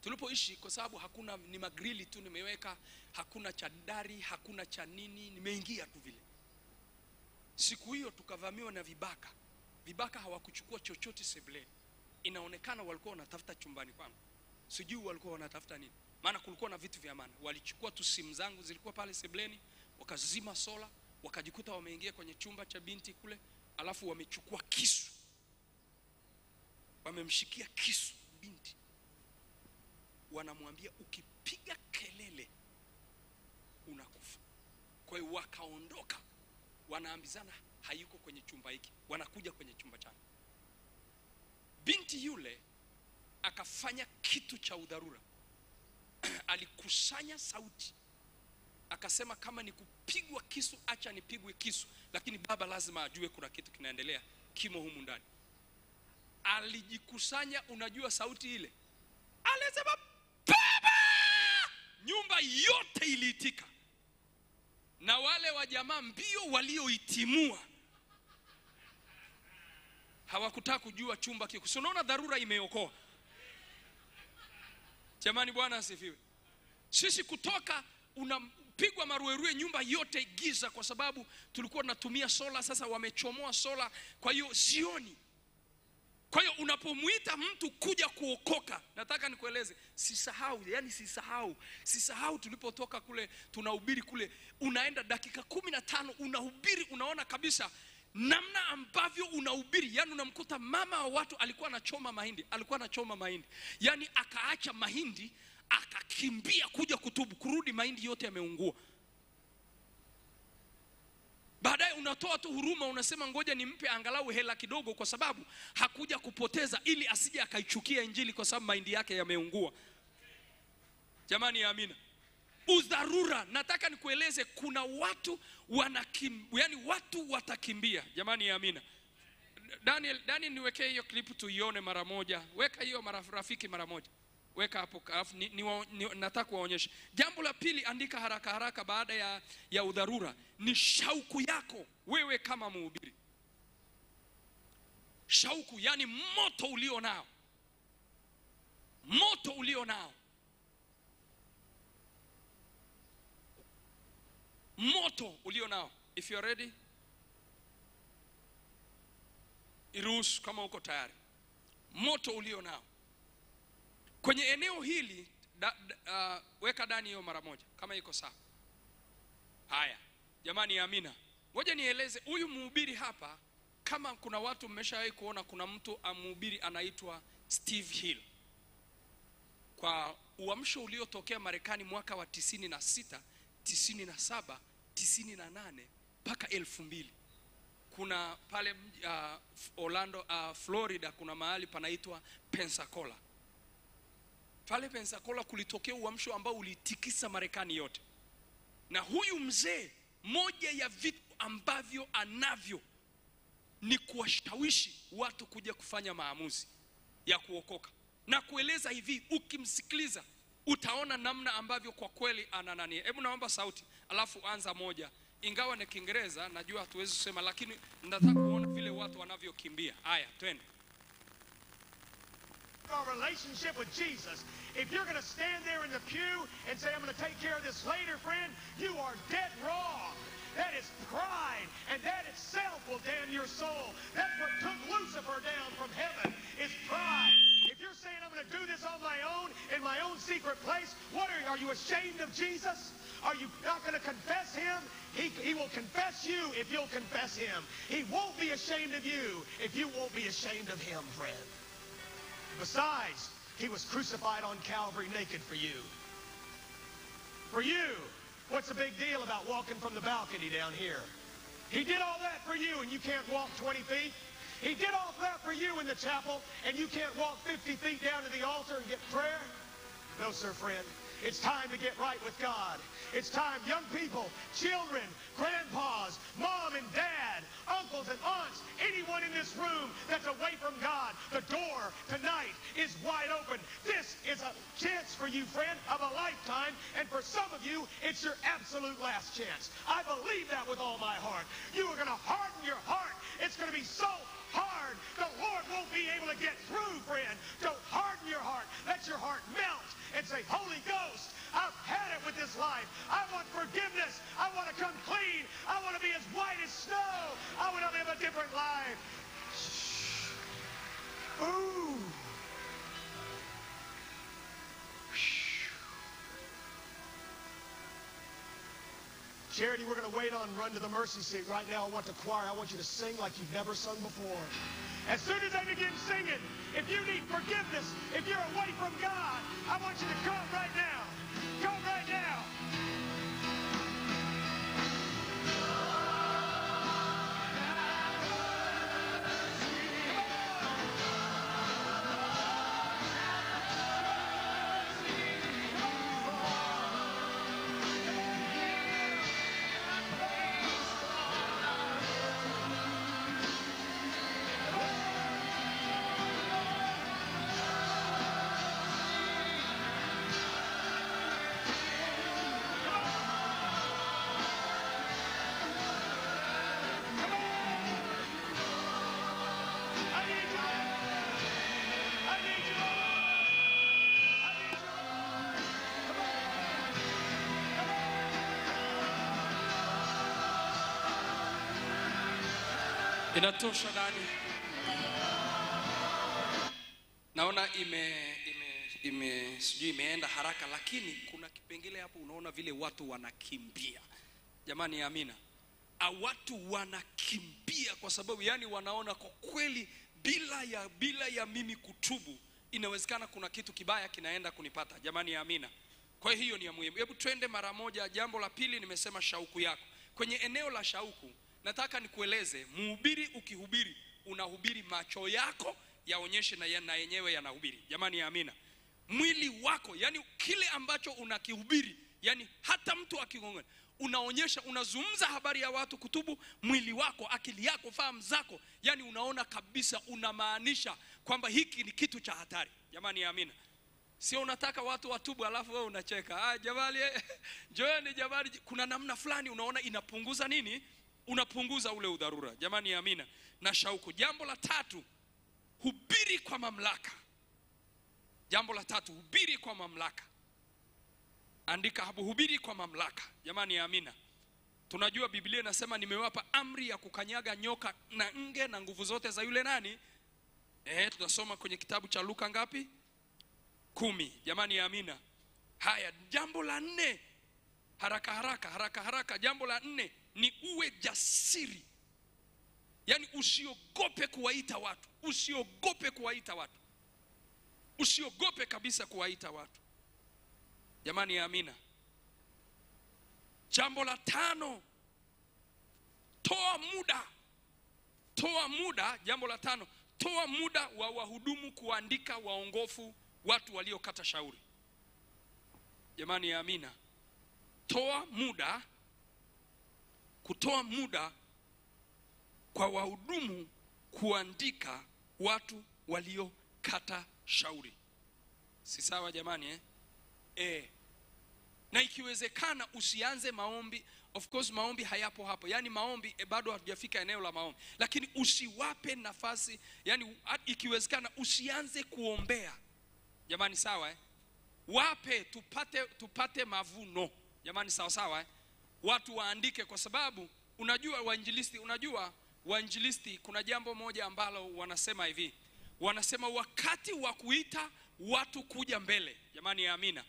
A: tulipoishi, kwa sababu hakuna, ni magrili tu nimeweka, hakuna cha dari, hakuna cha nini, nimeingia tu vile. Siku hiyo tukavamiwa na vibaka. Vibaka hawakuchukua chochote sebuleni. Inaonekana walikuwa wanatafuta chumbani kwangu. Sijui walikuwa wanatafuta nini, maana kulikuwa na vitu vya maana. Walichukua tu simu zangu zilikuwa pale sebuleni, wakazima sola, wakajikuta wameingia kwenye chumba cha binti kule, alafu wamechukua kisu. Wamemshikia kisu binti. Wanamwambia ukipiga kelele unakufa. Kwa hiyo wakaondoka. Wanaambizana hayuko kwenye chumba hiki, wanakuja kwenye chumba changu. Binti yule akafanya kitu cha udharura. Alikusanya sauti, akasema kama ni kupigwa kisu acha nipigwe kisu, lakini baba lazima ajue kuna kitu kinaendelea kimo humu ndani. Alijikusanya, unajua sauti ile, alisema baba! Nyumba yote iliitika. Na wale wa jamaa mbio walioitimua hawakutaka kujua chumba kiko. So unaona dharura imeokoa. Jamani, Bwana asifiwe. Sisi kutoka unapigwa maruerue, nyumba yote giza, kwa sababu tulikuwa tunatumia sola. Sasa wamechomoa sola, kwa hiyo sioni. Kwa hiyo unapomuita mtu kuja kuokoka, nataka nikueleze, sisahau tulipotoka kule tunahubiri kule, unaenda dakika 15 unahubiri, unaona kabisa namna ambavyo unahubiri. Yani unamkuta mama wa watu alikuwa anachoma mahindi, yani akaacha mahindi akakimbia kuja kutubu, kurudi mahindi yote yameungua. Baadaye unatoa tu huruma, unasema ngoja nimpe angalau hela kidogo, kwa sababu hakuja kupoteza, ili asije akaichukia injili kwa sababu mahindi yake yameungua. Jamani, amina. Udharura, nataka nikueleze, kuna watu yani watu watakimbia. Jamani, amina. Daniel niwekee hiyo clip tuione mara moja. Weka hiyo marafiki mara moja. Weka hapo, alafu nataka kuwaonyesha. Jambo la pili, andika haraka baada ya udharura, ni shauku yako wewe kama mhubiri. Shauku, yani moto ulio nao. Moto ulio nao. If you are ready, iruhusu kama uko tayari. Moto ulio nao kwenye eneo hili, weka ndani hiyo mara moja kama iko sawa. Haya, jamani, amina. Ngoja nieleze huyu mhubiri hapa. Kama kuna watu mmeshawahi kuona, kuna mtu mhubiri anaitwa Steve Hill. Kwa uamsho uliotokea Marekani mwaka wa 96, 97, 98 mpaka 2000, kuna pale Orlando, Florida, kuna mahali panaitwa Pensacola. Pale Pensacola kulitokea uamsho ambao ulitikisa Marekani yote. Na huyu mzee, moja ya vitu ambavyo anavyo ni kuwashawishi watu kuja kufanya maamuzi ya kuokoka. Na kueleza hivi, ukimsikiliza utaona namna ambavyo kwa kweli ananania. Hebu naomba sauti, alafu anza moja. Ingawa ni Kiingereza, najua hatuwezi kusema, lakini nataka kuona vile watu wanavyokimbia. Haya, twende.
B: Our relationship with Jesus. If you're going to stand there in the pew and say, I'm going to take care of this later, friend, you are dead wrong. That is pride, and that itself will damn your soul. That's what took Lucifer down from heaven, is pride. If you're saying, I'm going to do this on my own, in my own secret place, what are you ashamed of Jesus? Are you not going to confess him? He will confess you if you'll confess him. He won't be ashamed of you if you won't be ashamed of him, friend. Besides, he was crucified on Calvary naked for you. For you. What's the big deal about walking from the balcony down here? He did all that for you, and you can't walk 20 feet? He did all that for you in the chapel, and you can't walk 50 feet down to the altar and get prayer? No, sir, friend. It's time to get right with God. It's time, young people, children, grandpas, mom and dad, uncles and aunts, anyone in this room that's away from God, the door tonight is wide open. This is a chance for you, friend, of a lifetime, and for some of you, it's your absolute last chance. I believe that with all my heart. You are going to harden your heart. It's going to be so hard, the Lord won't be able to get through, friend. Don't harden your heart. Let your heart melt and say, Holy Ghost, I've had it with this life. I want forgiveness. I want to come clean. I want to be as white as snow. I want to live a different life. Ooh. Charity, we're going to wait on Run to the Mercy Seat. Right now, I want the choir, I want you to sing like you've never sung before. As soon as they begin singing, if you need forgiveness, if you're away from God, I want you to come right now. Come right now.
A: Inatosha nani? Naona sijui imeenda haraka, lakini kuna kipengele hapo unaona vile watu wanakimbia. Jamani, amina. Watu wanakimbia kwa sababu yani wanaona kwa kweli bila ya mimi kutubu inawezekana kuna kitu kibaya kinaenda kunipata. Jamani, amina. Kwa hiyo ni ya muhimu. Hebu twende mara moja. Jambo la pili nimesema shauku yako. Kwenye eneo la shauku nataka nikueleze, mhubiri ukihubiri unahubiri macho yako yaonyeshe na yenyewe yanahubiri. Jamani, amina. Mwili wako, yani kile ambacho unakihubiri, yani hata mtu akigongana unaonyesha, unazungumza habari ya watu kutubu, mwili wako, akili yako, fahamu zako, yani unaona kabisa, unamaanisha kwamba hiki ni kitu cha hatari. Jamani, amina. Sio unataka watu watubu alafu wewe unacheka. Jamani, joeni jamani, kuna namna fulani unaona inapunguza nini? Unapunguza ule udharura. Jamani, amina. Na shauku. Jambo la tatu, hubiri kwa mamlaka. Jambo la tatu, hubiri kwa mamlaka. Andika hapo, hubiri kwa mamlaka. Jamani, amina. Tunajua Biblia inasema nimewapa amri ya kukanyaga nyoka na nge na nguvu zote za yule nani? Tutasoma kwenye kitabu cha Luka ngapi? 10. Jamani, amina. Haya, jambo la 4. Haraka. Jambo la 4 ni uwe jasiri. Yani usiogope kuwaita watu. Usiogope kabisa kuwaita watu. Jamani, amina. Jambo la 5, toa muda. Jambo la 5, toa muda wa wahudumu kuandika waongofu watu waliokata shauri. Jamani, amina. Kutoa muda kwa wahudumu kuandika watu waliokata shauri. Si sawa jamani, Na ikiwezekana usianze maombi. Of course maombi hayapo hapo. Yani maombi bado hatujafika eneo la maombi. Lakini usiwape nafasi. Yani ikiwezekana usianze kuombea. Jamani, sawa Wape tupate mavuno. Jamani, sawa Watu waandike, kwa sababu unajua wainjilisti kuna jambo moja ambalo wanasema hivi. Wanasema wakati wa kuita watu kuja mbele. Jamani, amina.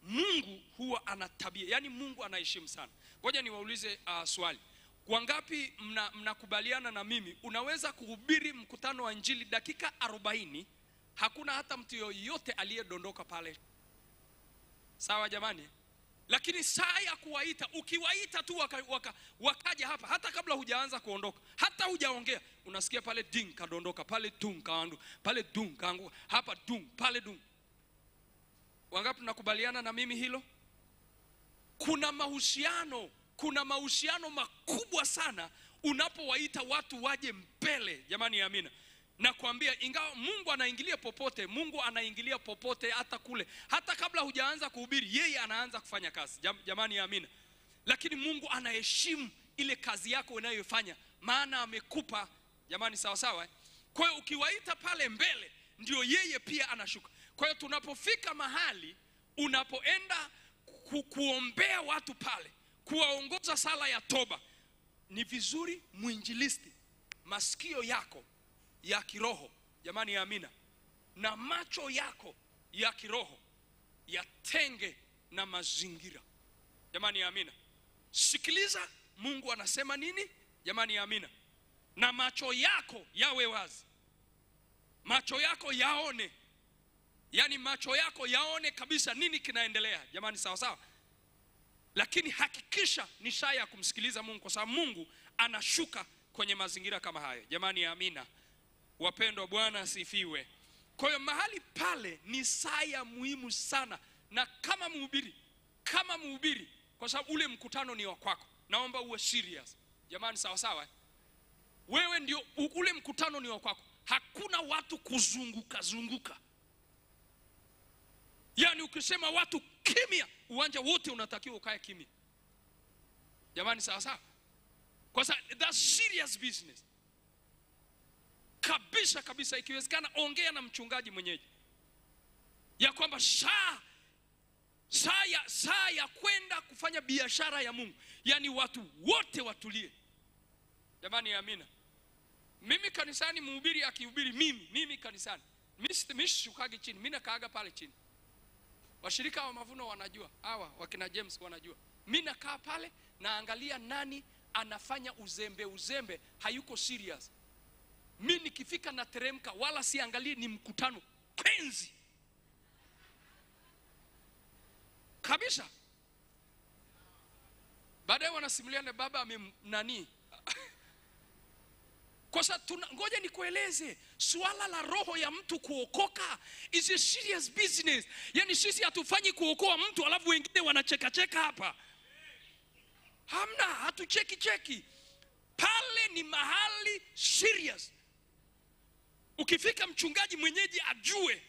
A: Mungu huwa ana tabia, yani Mungu anaheshimu sana. Ngoja niwaulize swali. Wangapi mnakubaliana na mimi unaweza kuhubiri mkutano wa injili dakika 40 hakuna hata mtu yoyote aliyedondoka pale? Sawa jamani? Lakini saa ya kuwaita, ukiwaita tu wakaja hapa, hata kabla hujaanza kuondoka, hata hujaongea, unasikia pale ding kadondoka, pale dung kaangu, pale dung kaangu, hapa dung, pale dung. Wangapi tunakubaliana na mimi hilo? Kuna mahusiano makubwa sana unapowaita watu waje mbele. Jamani amina. Na kuambia, ingawa Mungu anaingilia popote, Mungu anaingilia popote, hata kule, hata kabla hujaanza kuhubiri, yeye anaanza kufanya kazi. Jamani amina. Lakini Mungu anaheshimu ile kazi yako unayofanya, maana amekupa. Jamani sawa sawa. Kwa hiyo ukiwaita pale mbele, ndio yeye pia anashuka. Kwa hiyo tunapofika mahali, unapoenda kuombea watu pale, kuwaongoza sala ya toba, ni vizuri mwinjilisti, masikio yako ya kiroho, jamani ya amina, na macho yako ya kiroho yatenge na mazingira. Jamani ya amina. Sikiliza Mungu anasema nini, jamani ya amina. Na macho yako yawe wazi, macho yako yaone, yani macho yako yaone kabisa nini kinaendelea. Jamani sawa sawa. Lakini hakikisha ni saa ya kumsikiliza Mungu, kwa sababu Mungu anashuka kwenye mazingira kama hayo. Jamani ya amina. Wapendwa, Bwana asifiwe. Kwa hiyo mahali pale ni saa ya muhimu sana, na kama mhubiri, kwa sababu ule mkutano ni wa kwako, naomba uwe serious. Jamani sawa sawa. Wewe ndio, ule mkutano ni wa kwako. Hakuna watu kuzunguka. Yani ukisema watu kimya, uwanja wote unatakiwa ukae kimya. Jamani sawa sawa. Kwa sababu that's serious business. Kabisa, ikiwezekana ongea na mchungaji mwenyeji, ya kwamba saa ya kwenda kufanya biashara ya Mungu, yani watu wote watulie. Jamani ya amina. Mimi kanisani, mhubiri akihubiri, mimi kanisani, mimi shukagi chini, mimi nakaaga pale chini. Washirika wa mavuno wanajua, hawa wakina James wanajua. Mimi nakaa pale naangalia nani anafanya uzembe, hayuko serious. Mimi nikifika na teremka, wala siangalie ni mkutano penzi kabisa. Baadaye wanasimulia na baba nani. Kwa sababu ngoja nikueleze, swala la roho ya mtu kuokoka is a serious business. Yani sisi hatufanyi kuokoa mtu alafu wengine wanacheka hapa. Hamna, hatucheki. Pale ni mahali serious. Ukifika, mchungaji mwenyeji ajue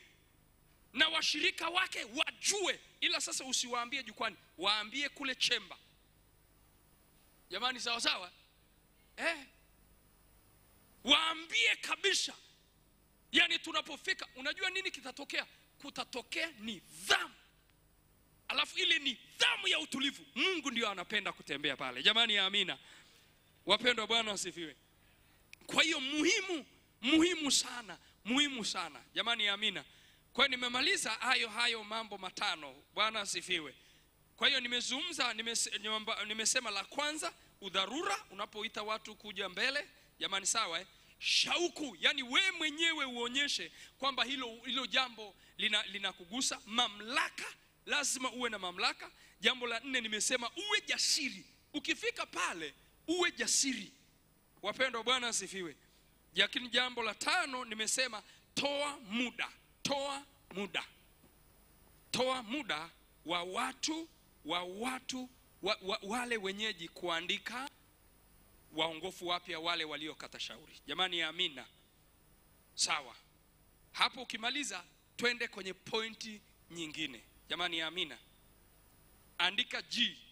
A: na washirika wake wajue, ila sasa usiwaambie jukwani, waambie kule chemba. Jamani sawa sawa. Waambie kabisa. Yani tunapofika, unajua nini kitatokea? Kutatokea nidhamu. Alafu ile nidhamu ya utulivu, Mungu ndio anapenda kutembea pale. Jamani ya amina. Wapendwa, Bwana asifiwe. Kwa hiyo muhimu sana. Jamani ya amina. Kwa hiyo nimemaliza hayo mambo matano. Bwana asifiwe. Kwa hiyo nimesema la kwanza, udharura unapoita watu kuja mbele. Jamani sawa. Shauku, yani we mwenyewe uonyeshe kwamba hilo jambo linakugusa. Mamlaka, lazima uwe na mamlaka. Jambo la 4 nimesema uwe jasiri. Ukifika pale uwe jasiri. Wapendwa, Bwana asifiwe. Lakini jambo la 5 nimesema toa muda wa watu wale wenyeji kuandika waongofu wapya, wale waliokata shauri. Jamani ya amina. Sawa. Hapo ukimaliza, twende kwenye pointi nyingine. Jamani ya amina. Andika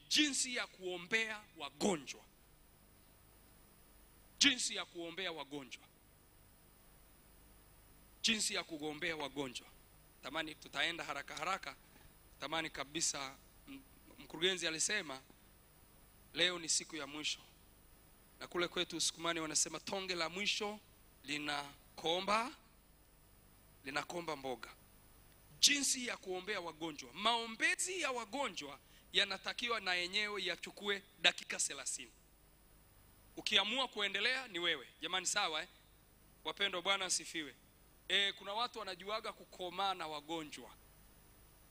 A: jinsi ya kuombea wagonjwa. Jinsi ya kuombea wagonjwa. Tamani tutaenda haraka. Tamani kabisa, mkurugenzi alisema leo ni siku ya mwisho. Na kule kwetu Usukumani wanasema tonge la mwisho linakomba mboga. Jinsi ya kuombea wagonjwa. Maombezi ya wagonjwa yanatakiwa na yenyewe yachukue dakika 30. Ukiamua kuendelea ni wewe. Jamani sawa. Wapendwa, Bwana asifiwe. Kuna watu wanajuaga kukomaa na wagonjwa.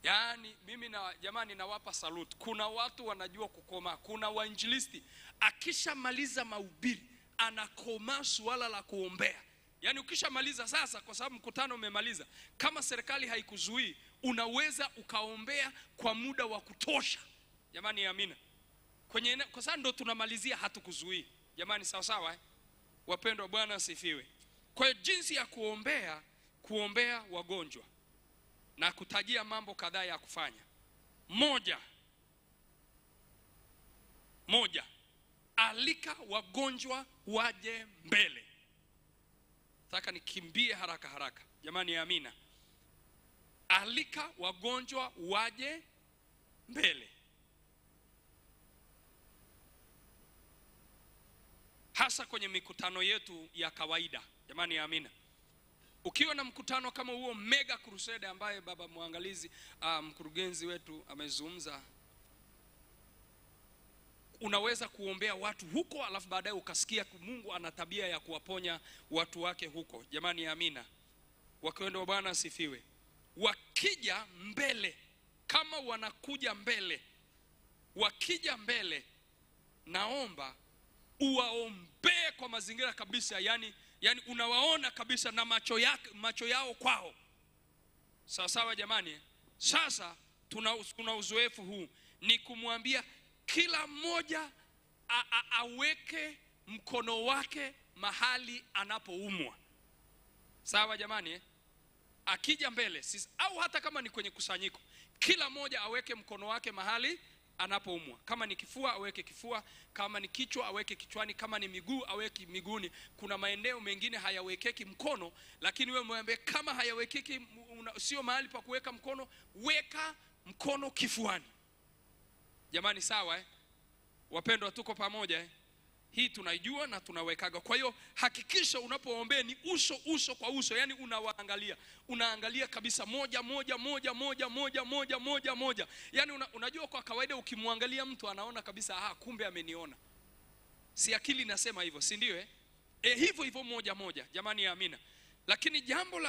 A: Yaani mimi na jamani nawapa salute. Kuna watu wanajua kukoma. Kuna wainjilisti akishamaliza mahubiri anakoma swala la kuombea. Yaani ukishamaliza sasa, kwa sababu mkutano umemaliza, kama serikali haikuzuii unaweza ukaombea kwa muda wa kutosha. Jamani amina. Kwa sababu ndo tunamalizia, hatukuzuii. Jamani sawa sawa Wapendwa, Bwana asifiwe. Kwa hiyo jinsi ya kuombea wagonjwa na kutajia mambo kadhaa ya kufanya. Moja, alika wagonjwa waje mbele. Nataka nikimbie haraka. Jamani amina. Alika wagonjwa waje mbele. Hasa kwenye mikutano yetu ya kawaida. Jamani amina. Ukiwa na mkutano kama huo mega crusade ambaye baba muangalizi mkurugenzi wetu amezungumza, unaweza kuombea watu huko, alafu baadaye ukasikia Mungu ana tabia ya kuwaponya watu wake huko. Jamani amina. Wapendwa, Bwana asifiwe. Wakija mbele, kama wanakuja mbele, wakija mbele, naomba uwaombee kwa mazingira kabisa, yani unawaona kabisa na macho yao kwao. Sawa jamani. Sasa tuna uzoefu huu, ni kumwambia kila mmoja aweke mkono wake mahali anapoumwa. Sawa jamani. Akija mbele sisi, au hata kama ni kwenye kusanyiko, kila mmoja aweke mkono wake mahali anapoumwa. Kama ni kifua aweke kifua, kama ni kichwa aweke kichwani, kama ni miguu aweke miguuni. Kuna maeneo mengine hayawekeki mkono, lakini wewe mwambie kama hayawekeki, sio mahali pa kuweka mkono, weka mkono kifuani. Jamani sawa Wapendwa, tuko pamoja Hii tunaijua na tunawekaga. Kwa hiyo hakikisha unapoombea ni uso kwa uso, yani unaangalia kabisa moja. Yani unajua kwa kawaida ukimwangalia mtu anaona kabisa kumbe ameniona. Si akili nasema hivyo, si ndio hivyo moja. Jamani amina. Lakini jambo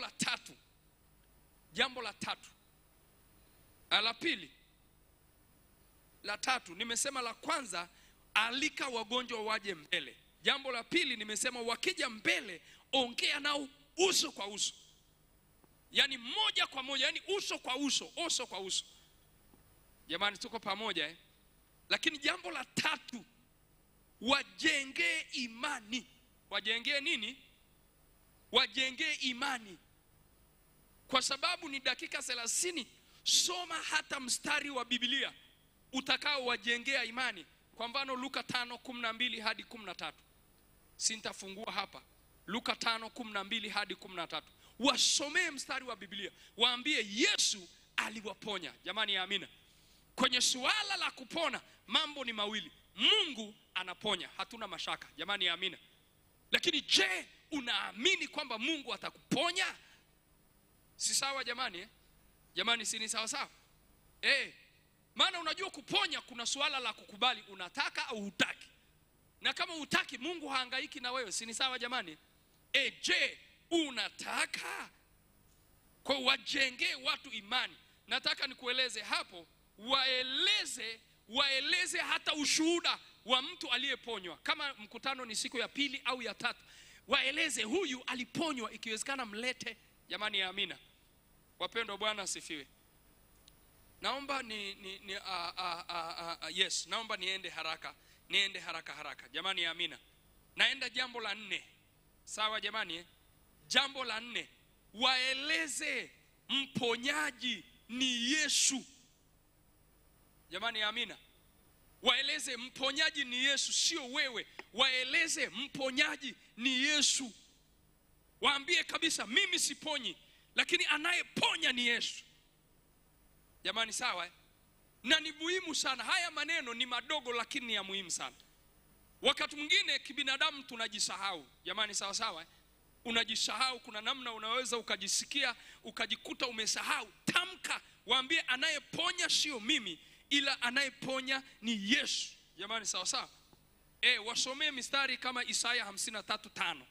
A: la tatu. La pili. La tatu nimesema la kwanza alika wagonjwa waje mbele. Jambo la pili nimesema wakija mbele ongea nao uso kwa uso. Yani moja kwa moja, yani uso kwa uso. Jamani tuko pamoja Lakini jambo la tatu, wajengee imani. Wajengee nini? Wajengee imani. Kwa sababu ni dakika 30, soma hata mstari wa Biblia utakao wajengea imani. Kwa mfano Luka 5:12 hadi 13. Sintafungua hapa. Luka 5:12 hadi 13. Wasomee mstari wa Biblia. Waambie Yesu aliwaponya. Jamani amina. Kwenye suala la kupona mambo ni mawili. Mungu anaponya, hatuna mashaka. Jamani amina. Lakini je, unaamini kwamba Mungu atakuponya? Si sawa jamani Jamani si ni sawa? Maana unajua kuponya kuna suala la kukubali, unataka au hutaki. Na kama hutaki Mungu hahangaiki na wewe, si ni sawa jamani? Je, unataka? Kwa wajengee watu imani. Nataka nikueleze hapo, waeleze hata ushuhuda wa mtu aliyeponywa. Kama mkutano ni siku ya pili au ya tatu, waeleze huyu aliponywa, ikiwezekana mlete. Jamani ya amina. Wapendwa, Bwana asifiwe. Naomba naomba niende haraka. Jamani ya amina. Naenda jambo la 4. Sawa jamani Jambo la 4, waeleze mponyaji ni Yesu. Jamani ya amina. Waeleze mponyaji ni Yesu, sio wewe. Waeleze mponyaji ni Yesu. Waambie kabisa mimi siponyi, lakini anayeponya ni Yesu. Jamani sawa Na ni muhimu sana. Haya maneno ni madogo lakini ni ya muhimu sana. Wakati mwingine kibinadamu tunajisahau. Jamani sawa Unajisahau, kuna namna unaweza ukajisikia ukajikuta umesahau. Tamka, waambie anayeponya sio mimi, ila anayeponya ni Yesu. Jamani sawa wasomee mistari kama Isaya 53:5.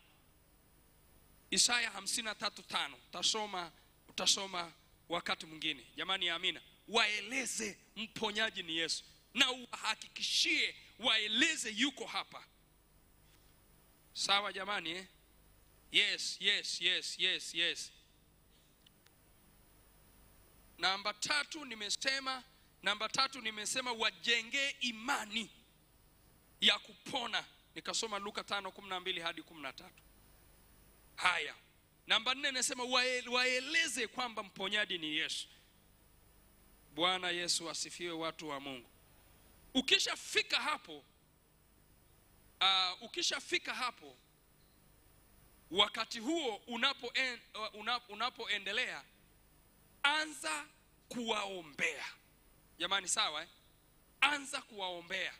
A: Isaya 53:5. Utasoma wakati mwingine, jamani amina, waeleze mponyaji ni Yesu, na wahakikishie, waeleze yuko hapa. Sawa jamani Yes. Namba tatu nimesema wajenge imani ya kupona. Nikasoma Luka 5:12 hadi 13. Haya. Namba 4 nasema waeleze kwamba mponyaji ni Yesu. Bwana Yesu asifiwe, watu wa Mungu. Ukishafika hapo, wakati huo unapoendelea, anza kuwaombea. Jamani sawa Anza kuwaombea.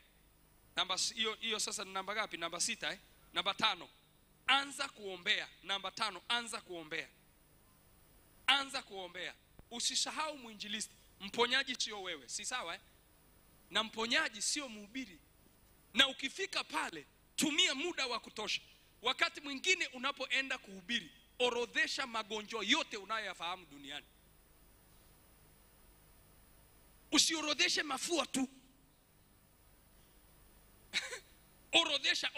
A: Namba hiyo sasa ni namba ngapi? Namba 6 Namba 5. Anza kuombea. Namba 5, anza kuombea. Anza kuombea. Usisahau mwinjilisti. Mponyaji sio wewe, si sawa Na mponyaji sio mhubiri. Na ukifika pale, tumia muda wa kutosha. Wakati mwingine unapoenda kuhubiri, orodhesha magonjwa yote unayoyafahamu duniani. Usiorodheshe mafua tu. Orodhesha,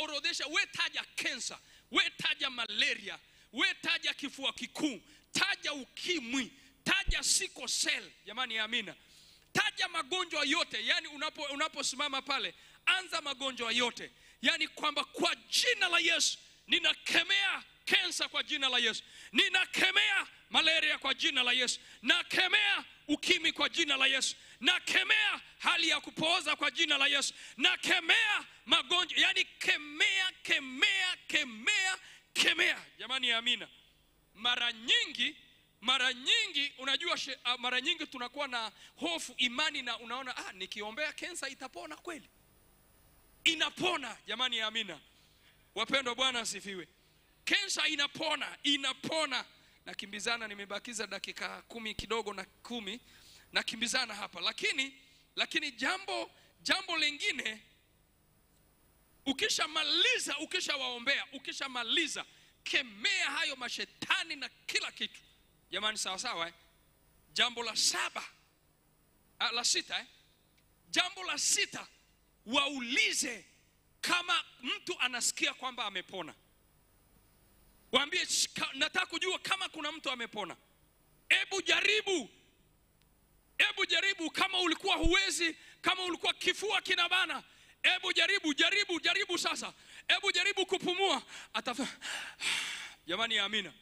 A: we taja cancer, we taja malaria, we taja kifua kikuu, taja ukimwi, taja sickle cell. Jamani amina. Taja magonjwa yote. Yani unaposimama pale, anza magonjwa yote. Yani kwamba kwa jina la Yesu ninakemea cancer, kwa jina la Yesu ninakemea malaria, kwa jina la Yesu nakemea ukimwi, kwa jina la Yesu nakemea hali ya kupooza, kwa jina la Yesu nakemea magonjwa. Yani kemea. Jamani amina. Mara nyingi unajua, mara nyingi tunakuwa na hofu imani, na unaona nikiombea cancer itapona. Kweli inapona jamani amina. Wapendwa, Bwana asifiwe. Cancer inapona. Nakimbizana, nimebakiza dakika 10 kidogo na 10 nakimbizana hapa, lakini jambo lingine, ukishawaombea, ukishamaliza, kemea hayo mashetani na kila kitu. Jamani sawa Jambo la 6 Jambo la 6, waulize kama mtu anasikia kwamba amepona. Waambie, nataka kujua kama kuna mtu amepona. Hebu jaribu kama ulikuwa huwezi, kama ulikuwa kifua kinabana, hebu jaribu sasa. Hebu jaribu kupumua. Jamani amina.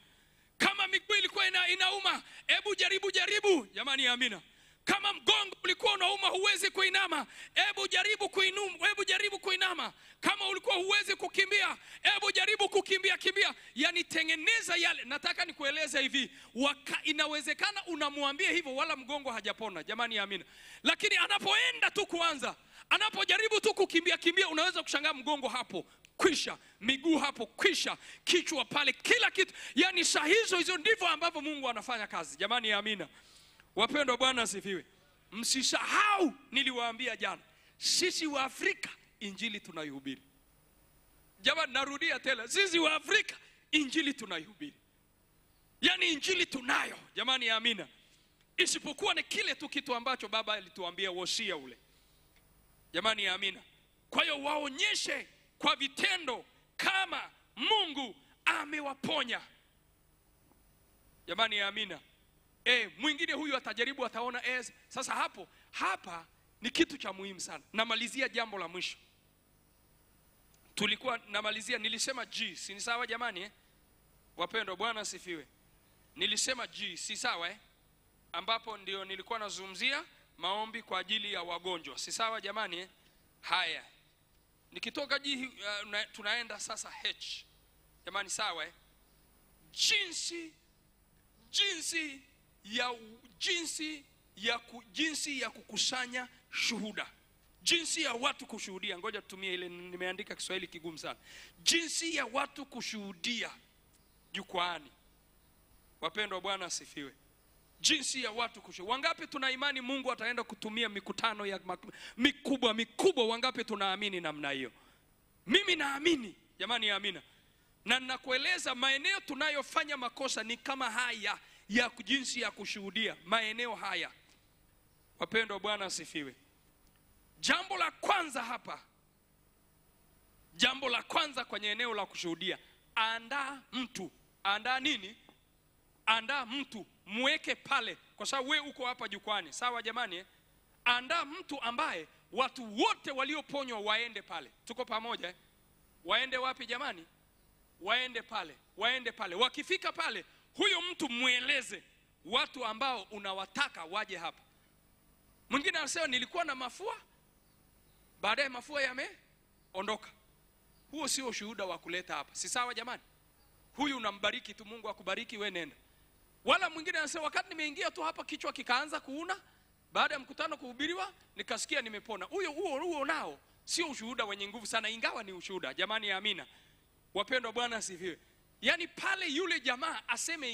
A: Kama miguu ilikuwa inauma, hebu jaribu. Jamani amina. Kama mgongo ulikuwa unauma huwezi kuinama, hebu jaribu kuinama. Kama ulikuwa huwezi kukimbia, hebu jaribu kukimbia. Yani tengeneza yale. Nataka nikueleze hivi, inawezekana unamwambia hivyo wala mgongo hajapona. Jamani amina. Lakini anapoenda tu kuanza, anapojaribu tu kukimbia, unaweza kushangaa mgongo hapo kwisha, miguu hapo kwisha, kichwa pale, kila kitu. Yani saa hizo ndivyo ambavyo Mungu anafanya kazi. Jamani amina. Wapendwa, Bwana asifiwe. Msisahau niliwaambia jana, sisi wa Afrika injili tunaihubiri. Jamani, narudia tena, sisi wa Afrika injili tunaihubiri. Yani injili tunayo. Jamani amina. Isipokuwa ni kile tu kitu ambacho baba alituambia, wosia ule. Jamani amina. Kwa hiyo waonyeshe kwa vitendo kama Mungu amewaponya. Jamani amina. Mwingine huyu atajaribu, ataona sasa hapa ni kitu cha muhimu sana. Namalizia jambo la mwisho. Nilisema G, si sawa jamani Wapendwa, Bwana asifiwe. Nilisema G, si sawa ambapo ndio nilikuwa nazungumzia maombi kwa ajili ya wagonjwa. Si sawa jamani Haya. Nikitoka G tunaenda sasa H. Jamani sawa Jinsi ya kukusanya shuhuda. Jinsi ya watu kushuhudia. Ngoja tutumie ile, nimeandika Kiswahili kigumu sana. Jinsi ya watu kushuhudia jukwaani. Wapendwa, Bwana asifiwe. Jinsi ya watu kushuhudia. Wangapi tuna imani Mungu ataenda kutumia mikutano ya mikubwa? Wangapi tunaamini namna hiyo? Mimi naamini. Jamani amina. Na ninakueleza maeneo tunayofanya makosa ni kama haya. ya jinsi ya kushuhudia maeneo haya. Wapendwa, Bwana asifiwe. Jambo la kwanza hapa, jambo la kwanza kwenye eneo la kushuhudia, andaa mtu. Andaa nini? Andaa mtu, muweke pale, kwa sababu wewe uko hapa jukwani. Sawa jamani? Andaa mtu ambaye watu wote walioponywa waende pale. Tuko pamoja? Waende wapi jamani? Waende pale. Waende pale. Wakifika pale, huyo mtu mueleze watu ambao unawataka waje hapa. Mwingine anasema nilikuwa na mafua, baadaye mafua yameondoka. Huo sio ushuhuda wa kuleta hapa. Si sawa jamani? Huyu unambariki tu, Mungu akubariki, wewe nenda. Wala mwingine anasema wakati nimeingia tu hapa kichwa kikaanza kuuna, baada ya mkutano kuhubiriwa nikasikia nimepona. Huo nao sio ushuhuda wenye nguvu sana, ingawa ni ushuhuda. Jamani, amina. Wapendwa, Bwana asifiwe. Yaani pale yule jamaa aseme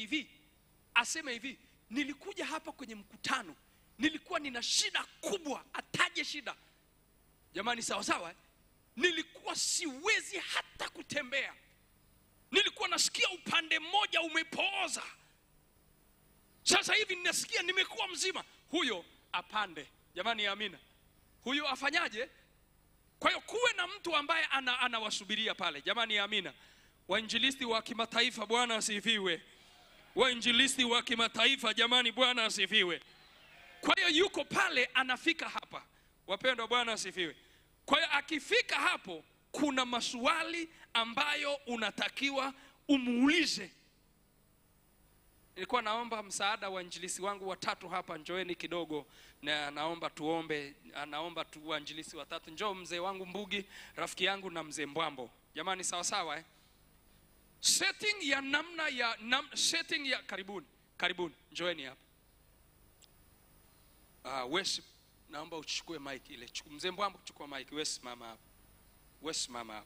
A: hivi, nilikuja hapa kwenye mkutano, nilikuwa nina shida kubwa, ataje shida. Jamani, sawa sawa? Nilikuwa siwezi hata kutembea. Nilikuwa nasikia upande mmoja umepooza. Sasa hivi ninasikia nimekuwa mzima. Huyo apande. Jamani, amina. Huyo afanyaje? Kwa hiyo kuwe na mtu ambaye anawasubiria pale. Jamani, amina. Wainjilisti wa kimataifa, Bwana asifiwe. Wainjilisti wa kimataifa, jamani, Bwana asifiwe. Kwa hiyo yuko pale, anafika hapa. Wapendwa, Bwana asifiwe. Kwa hiyo akifika hapo, kuna maswali ambayo unatakiwa umuulize. Nilikuwa naomba msaada wa injilisi wangu watatu hapa, njoeni kidogo, na naomba tuombe. Naomba tu wainjilisi watatu. Njoo mzee wangu Mbugi, rafiki yangu, na mzee Mbwambo. Jamani, sawa sawa? Setting ya namna ya setting ya karibuni. Njoeni hapa. Wewe naomba uchukue mic ile. Mzee Mbwambo, chukua mic. Wewe simama hapa.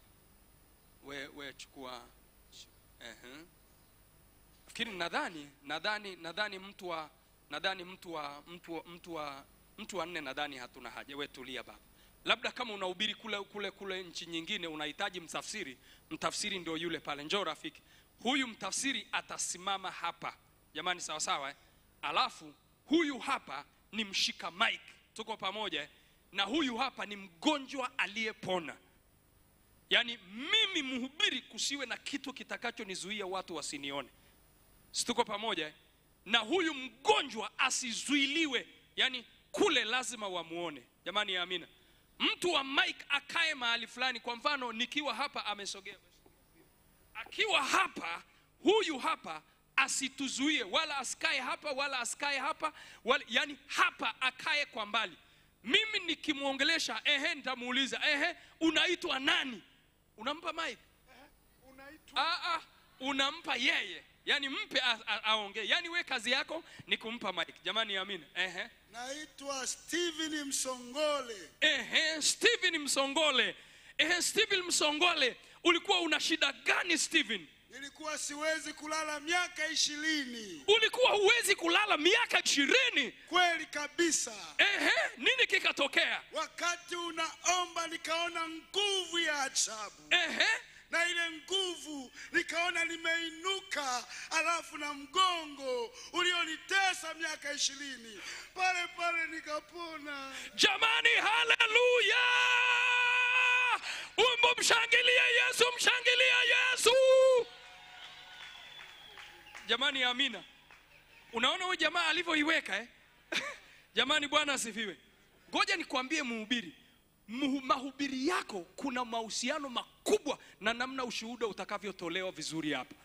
A: Wewe chukua. Fikiri nadhani mtu wa nne nadhani hatuna haja. Wewe tulia baba. Labda kama unahubiri kule nchi nyingine unahitaji mtafsiri ndio yule pale. Njoo rafiki. Huyu mtafsiri atasimama hapa. Jamani, sawa sawa? Alafu huyu hapa ni mshika mic. Tuko pamoja? Na huyu hapa ni mgonjwa aliyepona. Yaani mimi mhubiri kusiwe na kitu kitakachonizuia watu wasinione. Situko pamoja? Na huyu mgonjwa asizuiliwe. Yaani kule lazima wamuone. Jamani, amina. Mtu wa mic akae mahali fulani. Kwa mfano nikiwa hapa amesogea. Akiwa hapa, huyu hapa asituzuie, wala asikae hapa wala asikae hapa, yani hapa akae kwa mbali. Mimi nikimuongelesha nitamuuliza, unaitwa nani? Unampa mic? Unaitwa? Unampa yeye. Yani mpe aongee. Yani we kazi yako ni kumpa mic. Jamani, amina.
C: Naitwa Steven Msongole.
A: Steven Msongole. Steven Msongole, ulikuwa una shida gani Steven?
C: Nilikuwa siwezi kulala miaka 20.
A: Ulikuwa huwezi kulala miaka 20?
C: Kweli kabisa.
A: Nini kikatokea?
C: Wakati unaomba nikaona nguvu ya ajabu. Na ile nguvu nikaona nimeinuka, alafu na mgongo ulionitesa miaka 20 pale nikapona.
A: Jamani, haleluya! Mshangilia Yesu, mshangilia Yesu. Jamani, amina. Unaona huyu jamaa alivyoiweka Jamani, Bwana asifiwe. Ngoja nikwambie mhubiri, mahubiri yako kuna mahusiano makubwa na namna ushuhuda utakavyotolewa vizuri hapa.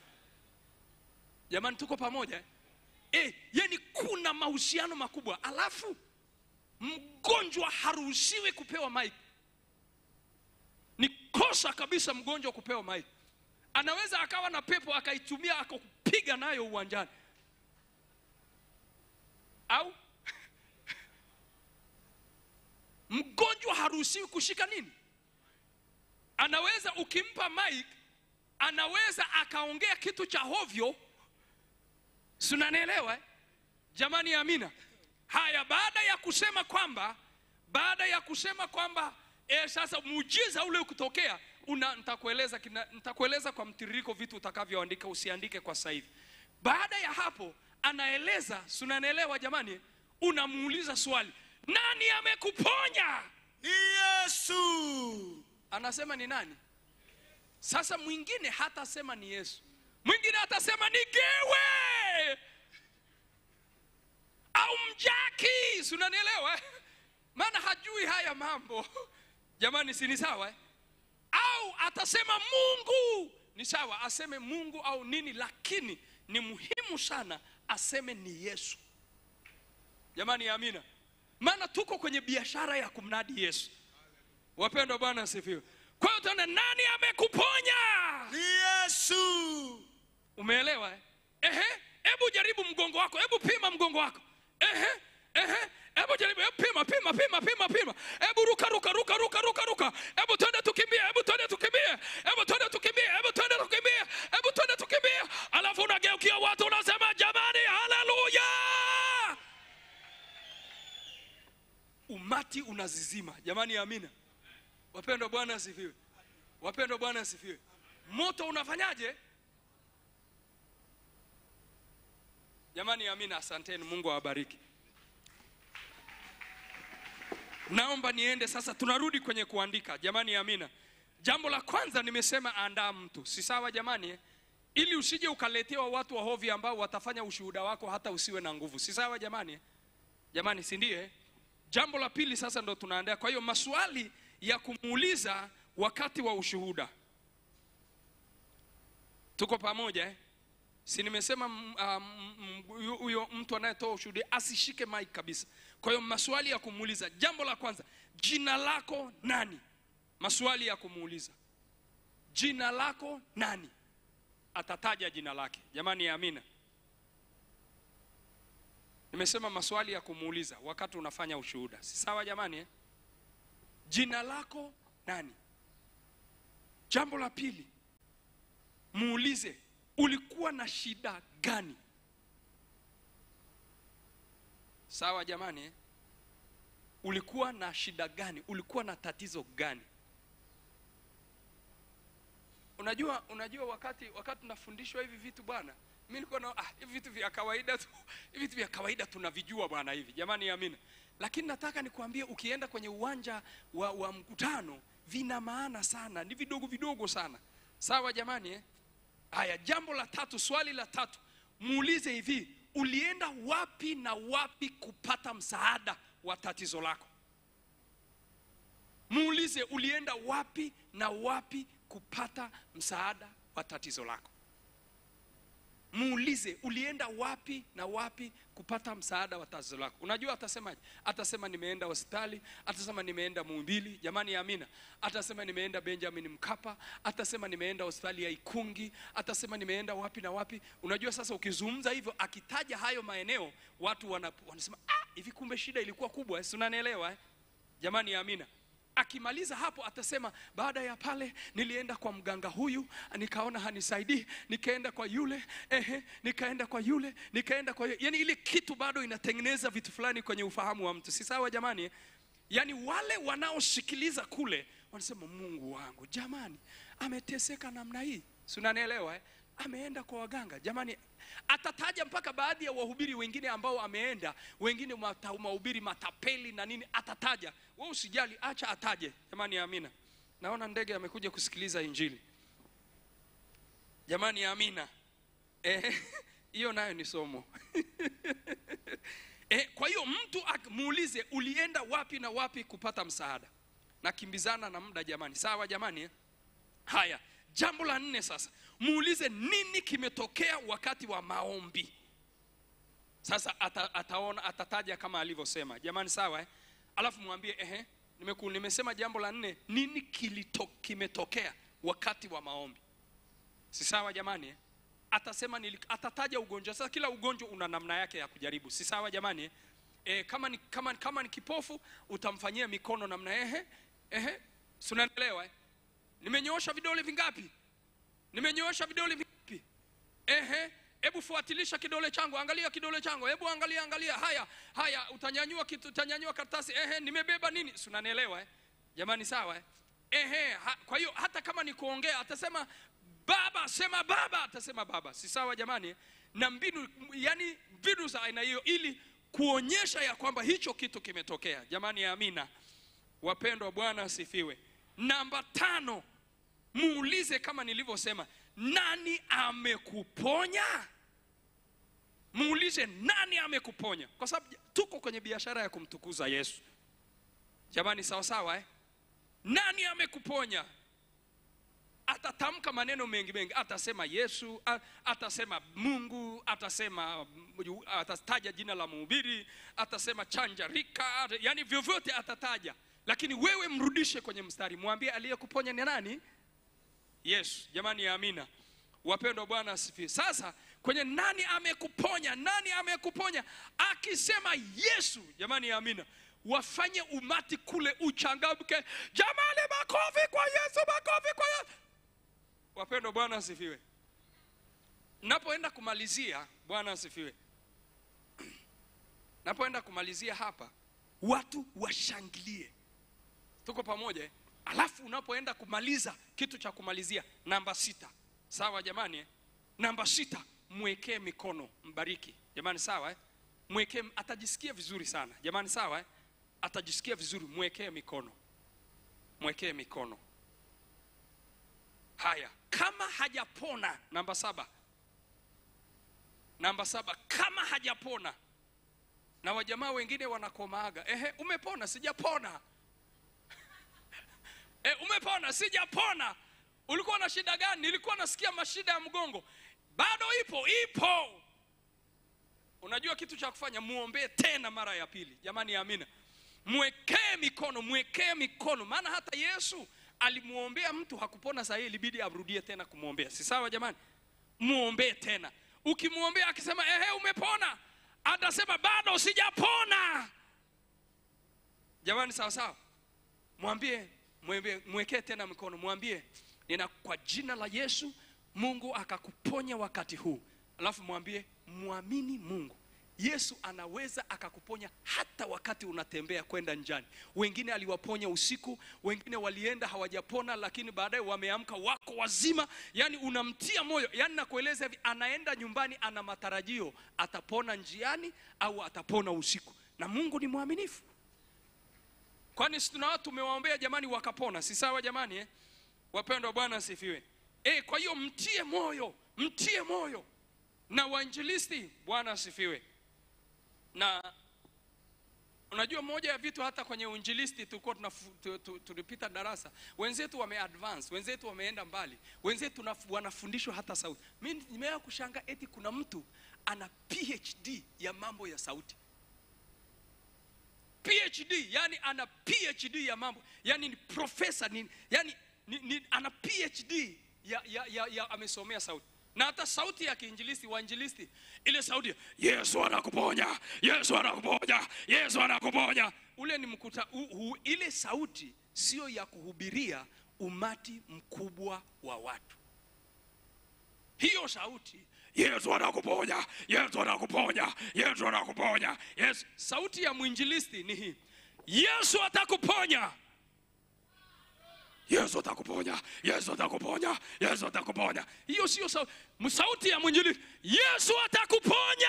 A: Jamani, tuko pamoja? Yani kuna mahusiano makubwa. Alafu mgonjwa haruhusiwi kupewa mic. Ni kosa kabisa mgonjwa kupewa mic. Anaweza akawa na pepo akaitumia akakupiga nayo uwanjani. Au mgonjwa haruhusiwi kushika nini? Anaweza ukimpa mic, anaweza akaongea kitu cha hovyo. Si unanielewa? Jamani, amina. Haya, baada ya kusema kwamba sasa muujiza ule ukitokea, nitakueleza kwa mtiririko vitu utakavyoandika, usiandike kwa sasa hivi. Baada ya hapo anaeleza, unanielewa jamani? Unamuuliza swali, nani amekuponya?
C: Ni Yesu.
A: Anasema ni nani? Sasa mwingine hatasema ni Yesu, mwingine atasema ni Gewe au Mjaki, unanielewa? Maana hajui haya mambo jamani, si ni sawa? Au atasema Mungu. Ni sawa aseme Mungu au nini, lakini ni muhimu sana aseme ni Yesu. Jamani, amina. Maana tuko kwenye biashara ya kumnadi Yesu. Wapendwa, Bwana asifiwe. Kwa hiyo tuna nani amekuponya?
C: Ni Yesu.
A: Umeelewa? Hebu jaribu mgongo wako, hebu pima mgongo wako. Hebu jaribu, hebu pima. Hebu ruka. Hebu twende tukimbie, hebu twende tukimbie. Alafu unageukia watu unasema jamani, haleluya. Umati unazizima. Jamani, amina. Wapendwa, Bwana asifiwe. Moto unafanyaje? Jamani, amina. Asanteni, Mungu awabariki. Naomba niende sasa, tunarudi kwenye kuandika. Jamani, amina. Jambo la kwanza nimesema andaa mtu. Si sawa jamani? Ili usije ukaletewa watu wa hovi ambao watafanya ushuhuda wako hata usiwe na nguvu. Si sawa jamani? Jamani, si ndiye? Jambo la pili sasa ndo tunaandaa. Kwa hiyo maswali ya kumuuliza wakati wa ushuhuda. Tuko pamoja? Si nimesema huyo mtu anayetoa ushuhuda asishike mic kabisa. Kwa hiyo maswali ya kumuuliza. Jambo la kwanza, jina lako nani? Maswali ya kumuuliza. Jina lako nani? Atataja jina lake. Jamani, amina. Nimesema maswali ya kumuuliza wakati unafanya ushuhuda. Si sawa jamani? Jina lako nani? Jambo la pili, muulize ulikuwa na shida gani? Sawa jamani? Ulikuwa na shida gani? Ulikuwa na tatizo gani? Unajua wakati tunafundishwa hivi vitu bwana, mimi nilikuwa na hivi vitu vya kawaida tu, hivi vitu vya kawaida tunavijua bwana hivi. Jamani, amina. Lakini nataka nikuambie, ukienda kwenye uwanja wa mkutano vina maana sana, ni vidogo sana. Sawa jamani? Haya, jambo la tatu, swali la tatu, muulize hivi, ulienda wapi na wapi kupata msaada wa tatizo lako? Muulize ulienda wapi na wapi kupata msaada wa tatizo lako. Muulize ulienda wapi na wapi kupata msaada wa tatizo lako. Unajua atasemaje? Atasema nimeenda hospitali, atasema nimeenda Muhimbili. Jamani, amina. Atasema nimeenda Benjamin Mkapa, atasema nimeenda hospitali ya Ikungi, atasema nimeenda wapi na wapi. Unajua sasa ukizungumza hivyo, akitaja hayo maeneo, watu wanasema hivi kumbe shida ilikuwa kubwa. Si unanielewa? Jamani, amina. Akimaliza hapo atasema baada ya pale nilienda kwa mganga huyu, nikaona hanisaidii, nikaenda kwa yule, nikaenda kwa yule. Yani ile kitu bado inatengeneza vitu fulani kwenye ufahamu wa mtu. Si sawa jamani? Yani wale wanaosikiliza kule wanasema Mungu wangu, jamani, ameteseka namna hii. Si unanielewa? Ameenda kwa waganga. Jamani, atataja mpaka baadhi ya wahubiri wengine ambao ameenda, wengine mahubiri matapeli na nini, atataja. Wewe usijali, acha ataje. Jamani, amina. Naona ndege amekuja kusikiliza injili. Jamani, amina. Hiyo nayo ni somo. Kwa hiyo mtu muulize ulienda wapi na wapi kupata msaada. Na kimbizana na muda jamani. Sawa jamani? Haya, jambo la 4 sasa. Muulize nini kimetokea wakati wa maombi. Sasa atataja kama alivyosema. Jamani, sawa? Alafu mwambie nimesema jambo la 4, nini kimetokea wakati wa maombi. Si sawa jamani? Atasema atataja ugonjwa. Sasa kila ugonjwa una namna yake ya kujaribu. Si sawa jamani? Kama ni kipofu utamfanyia mikono namna unanielewa? Nimenyoosha vidole vingapi? Hebu fuatilisha kidole changu, angalia kidole changu. Hebu angalia. Haya, utanyanyua karatasi. Nimebeba nini? Unanielewa? Jamani, sawa? Kwa hiyo hata kama ni kuongea atasema baba, sema baba, atasema baba. Si sawa jamani? Na mbinu, yani vitu za aina hiyo, ili kuonyesha ya kwamba hicho kitu kimetokea. Jamani ya amina, wapendwa, Bwana asifiwe. Namba 5, muulize kama nilivyosema, nani amekuponya? Muulize nani amekuponya, kwa sababu tuko kwenye biashara ya kumtukuza Yesu. Jamani, sawa sawa Nani amekuponya? Atatamka maneno mengi mengi, atasema Yesu, atasema Mungu, atataja jina la mhubiri, atasema chanjarika, yani vyovyote atataja. Lakini wewe mrudishe kwenye mstari, mwambie aliyekuponya ni nani? Yesu. Jamani ya amina, wapendwa, Bwana asifiwe. Sasa kwenye nani amekuponya, nani amekuponya, akisema Yesu, jamani ya amina, wafanye umati kule uchangamke. Jamani, makofi kwa Yesu, makofi kwa Yesu. Wapendwa, Bwana asifiwe. Napoenda kumalizia, Bwana asifiwe, napoenda kumalizia hapa, watu washangilie. Tuko pamoja Alafu unapoenda kumaliza, kitu cha kumalizia, namba 6. Sawa jamani Namba 6, mwekee mikono, mbariki. Jamani sawa Mwekee, atajisikia vizuri sana. Jamani sawa Atajisikia vizuri, mwekee mikono. Mwekee mikono. Haya, kama hajapona, namba 7. Namba 7, kama hajapona. Na wajamaa wengine wanakomaaga, umepona? Sijapona. Umepona? Sijapona. Ulikuwa na shida gani? Nilikuwa nasikia mashida ya mgongo. Bado ipo. Unajua kitu cha kufanya, muombe tena mara ya pili. Jamani ya amina. Mwekee mikono. Maana hata Yesu alimuombea mtu hakupona, sasa ilibidi arudie tena kumuombea. Si sawa jamani? Muombe tena. Ukimuombea akisema umepona, atasema bado sijapona. Jamani sawa sawa? Mwekee tena mikono, mwambie nina kwa jina la Yesu Mungu akakuponya wakati huu. Alafu mwambie muamini Mungu. Yesu anaweza akakuponya hata wakati unatembea kwenda njani. Wengine aliwaponya usiku, wengine walienda hawajapona, lakini baadaye wameamka wako wazima. Yani unamtia moyo. Yani nakueleza hivi, anaenda nyumbani ana matarajio atapona njiani au atapona usiku. Na Mungu ni mwaminifu. Kwani si tuna watu tumewaombea jamani wakapona? Si sawa jamani Wapendwa, Bwana asifiwe. Kwa hiyo mtie moyo. Na wainjilisti, Bwana asifiwe. Na unajua moja ya vitu hata kwenye uinjilisti tulipita darasa, wenzetu wameadvance, wenzetu wameenda mbali, wenzetu wanafundishwa hata sauti. Mimi nimewahi kushangaa eti kuna mtu ana PhD ya mambo ya sauti. PhD, yani ana PhD ya mambo, yani ni professor, yani ana PhD ya amesomea sauti. Na hata sauti ya kiinjilisti, wainjilisti, ile sauti Yesu anakuponya, Yesu anakuponya, Yesu anakuponya, ule ni ile sauti sio ya kuhubiria umati mkubwa wa watu. Hiyo sauti Yesu anakuponya, Yesu anakuponya, Yesu anakuponya. Yes, sauti ya mwinjilisti ni hii: Yesu atakuponya, Yesu atakuponya, Yesu atakuponya, Yesu atakuponya. Hiyo sio sauti ya mwinjilisti. Yesu atakuponya.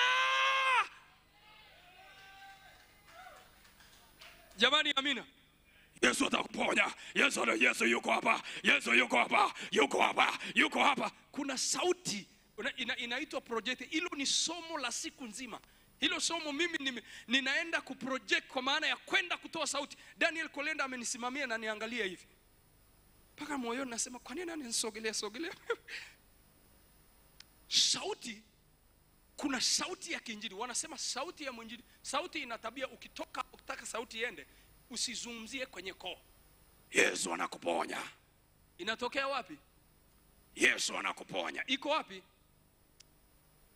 A: Jamani amina. Yesu atakuponya. Yesu yuko hapa. Yesu yuko hapa. Yuko hapa. Kuna sauti inaitwa project. Hilo ni somo la siku nzima. Hilo somo mimi ninaenda kuproject kwa maana ya kwenda kutoa sauti. Daniel Kolenda amenisimamia na niangalia hivi. Paka moyoni nasema kwa nini ananisogelea? Sauti, kuna sauti ya kiinjili. Wanasema sauti ya mwinjili. Sauti ina tabia, ukitaka sauti iende, usizungumzie kwenye koo. Yesu anakuponya. Inatokea wapi? Yesu anakuponya. Iko wapi?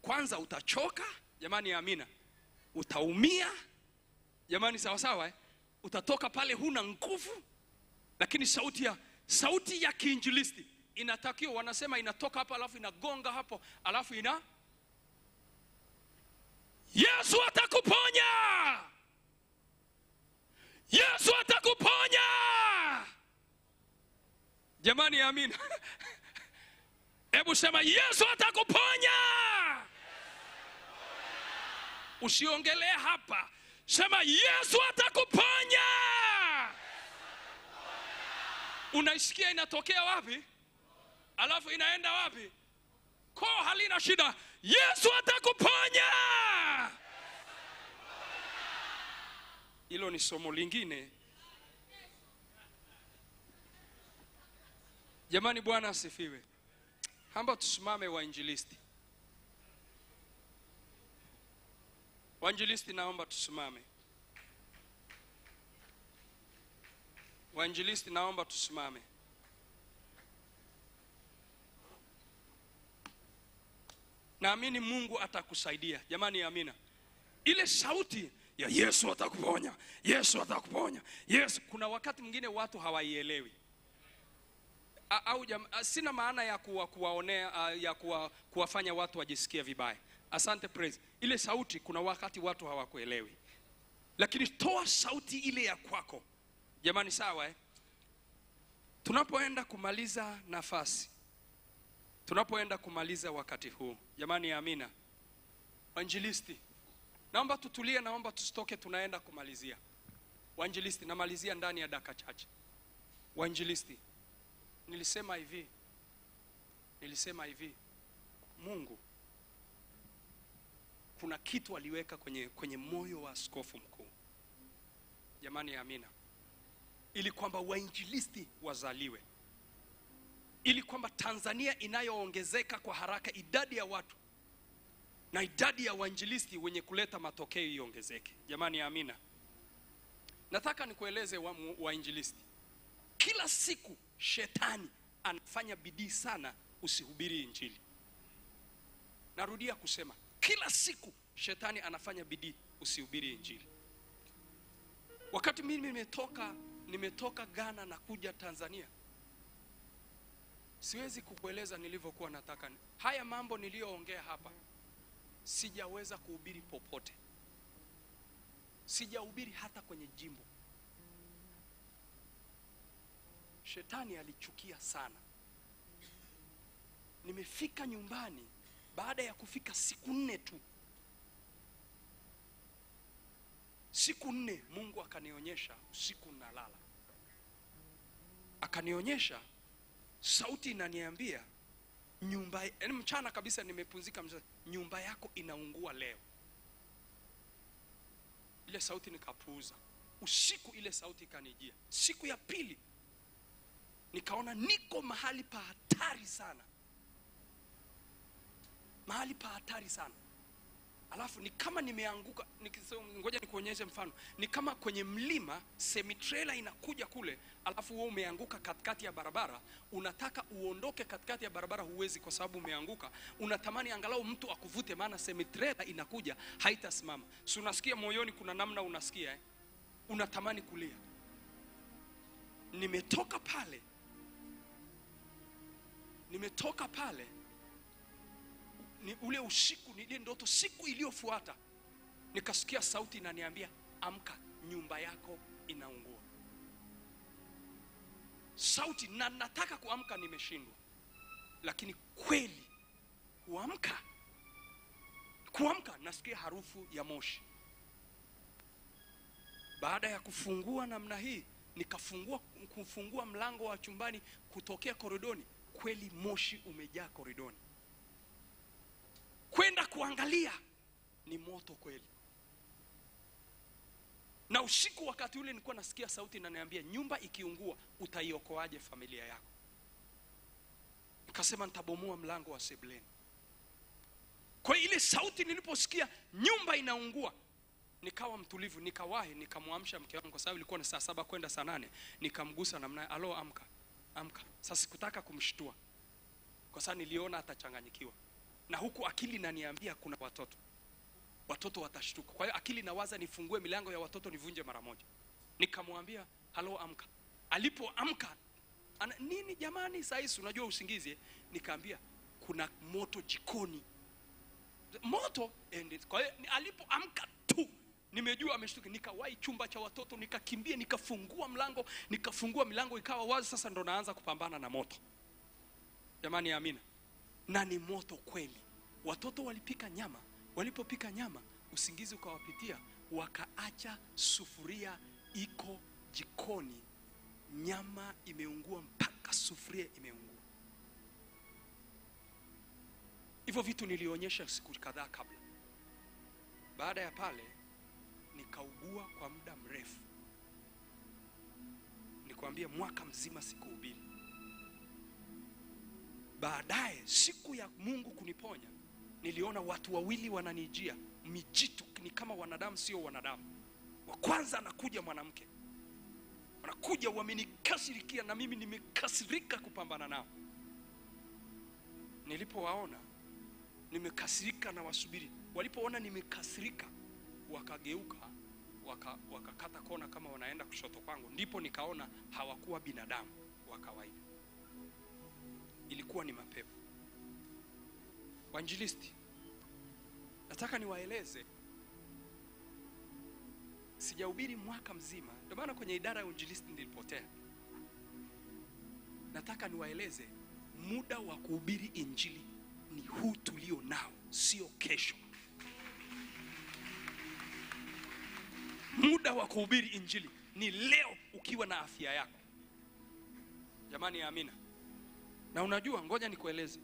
A: Kwanza utachoka, jamani amina. Utaumia, jamani sawa sawa Utatoka pale huna nguvu. Lakini sauti ya kiinjilisti inatakiwa, wanasema inatoka hapa alafu inagonga hapo, alafu Yesu atakuponya. Yesu atakuponya. Jamani amina. Hebu sema Yesu atakuponya. Usiongelea hapa. Sema Yesu atakuponya. Unaisikia inatokea wapi? Alafu inaenda wapi? Koo halina shida. Yesu atakuponya. Hilo ni somo lingine. Jamani, Bwana asifiwe. Hamba tusimame wainjilisti. Wainjilisti naomba tusimame. Wainjilisti naomba tusimame. Naamini Mungu atakusaidia. Jamani, amina. Ile sauti ya Yesu atakuponya, Yesu atakuponya, Yesu, kuna wakati mwingine watu hawaielewi. Au sina maana ya kuwaonea ya kuwafanya watu wajisikie vibaya. Asante praise. Ile sauti kuna wakati watu hawakuelewi. Lakini toa sauti ile ya kwako. Jamani, sawa Tunapoenda kumaliza nafasi, tunapoenda kumaliza wakati huu, jamani, amina. Wainjilisti, naomba tutulie, naomba tusitoke, tunaenda kumalizia. Wainjilisti, namalizia ndani ya dakika chache. Wainjilisti, nilisema hivi, Mungu kuna kitu aliweka kwenye moyo wa askofu mkuu. Jamani, amina. Ili kwamba wainjilisti wazaliwe. Ili kwamba Tanzania inayoongezeka kwa haraka idadi ya watu na idadi ya wainjilisti wenye kuleta matokeo iongezeke. Jamani, amina. Nataka nikueleze wainjilisti. Kila siku shetani anafanya bidii sana usihubiri injili. Narudia kusema, kila siku shetani anafanya bidii usihubiri injili. Wakati mimi nimetoka Ghana na kuja Tanzania, siwezi kukueleza nilivyokuwa nataka. Haya mambo niliyoongea hapa sijaweza kuhubiri popote. Sijahubiri hata kwenye jimbo. Shetani alichukia sana. Nimefika nyumbani baada ya kufika siku 4 tu. Siku 4 Mungu akanionyesha usiku nalala. Akanionyesha sauti inaniambia mchana kabisa nimepumzika, nyumba yako inaungua leo. Ile sauti nikapuuza. Usiku ile sauti ikanijia. Siku ya pili nikaona niko mahali pa hatari sana. Mahali pa hatari sana. Alafu ni kama nimeanguka. Ngoja nikuonyeshe mfano. Ni kama kwenye mlima semi-trailer inakuja kule, alafu wewe umeanguka katikati ya barabara. Unataka uondoke katikati ya barabara, huwezi kwa sababu umeanguka. Unatamani angalau mtu akuvute, maana semi-trailer inakuja haitasimama. Si unasikia moyoni kuna namna unasikia unatamani kulia. Nimetoka pale ni ule usiku, ni ile ndoto. Siku iliyofuata nikasikia sauti inaniambia, amka, nyumba yako inaungua. Sauti, na nataka kuamka, nimeshindwa. Lakini kweli kuamka nasikia harufu ya moshi. Baada ya kufungua namna hii, kufungua mlango wa chumbani kutokea koridoni, kweli moshi umejaa koridoni. Kwenda kuangalia, ni moto kweli. Na usiku wakati ule nilikuwa nasikia sauti inaniambia, nyumba ikiungua utaiokoaje familia yako? Nikasema nitabomoa mlango wa sebuleni. Kwa ile sauti niliposikia nyumba inaungua, nikawa mtulivu, nikawahi, nikamwamsha mke wangu kwa sababu ilikuwa ni saa 7 kwenda saa 8, nikamgusa namna, alo, amka. Sasa sikutaka kumshtua kwa sababu niliona atachanganyikiwa. Na huku akili inaniambia kuna watoto watashtuka. Kwa hiyo akili inawaza nifungue milango ya watoto nivunje mara moja. Nikamwambia, halo, amka. Alipoamka, nini jamani, saa hizi unajua usingizi. Nikaambia kuna moto jikoni. Moto. Kwa hiyo alipoamka tu nimejua ameshtuka. Nikawahi chumba cha watoto, nikakimbia, nikafungua milango ikawa wazi. Sasa ndo naanza kupambana na moto. Jamani, amina. Na ni moto kweli. Watoto walipika nyama. Walipopika nyama,
D: usingizi ukawapitia, wakaacha sufuria iko jikoni, nyama imeungua mpaka sufuria imeungua. Hivyo vitu nilionyesha siku kadhaa kabla. Baada ya pale nikaugua kwa muda mrefu. Nikwambia mwaka mzima sikuhubiri. Baadaye siku ya Mungu kuniponya, niliona watu wawili wananijia, mijitu ni kama wanadamu sio wanadamu. Wa kwanza anakuja mwanamke. Wanakuja wamenikasirikia na mimi nimekasirika kupambana nao. Nilipowaona nimekasirika na wasubiri. Walipoona nimekasirika, wakageuka, wakakata kona kama wanaenda kushoto kwangu. Ndipo nikaona hawakuwa binadamu wa kawaida. Ilikuwa ni mapepo. Wainjilisti, nataka niwaeleze, sijahubiri mwaka mzima. Ndio maana kwenye idara ya uinjilisti nilipotea. Nataka niwaeleze, muda wa kuhubiri injili ni huu tulio nao, sio kesho. Muda wa kuhubiri injili ni leo ukiwa na afya yako. Jamani, amina. Na unajua, ngoja nikueleze.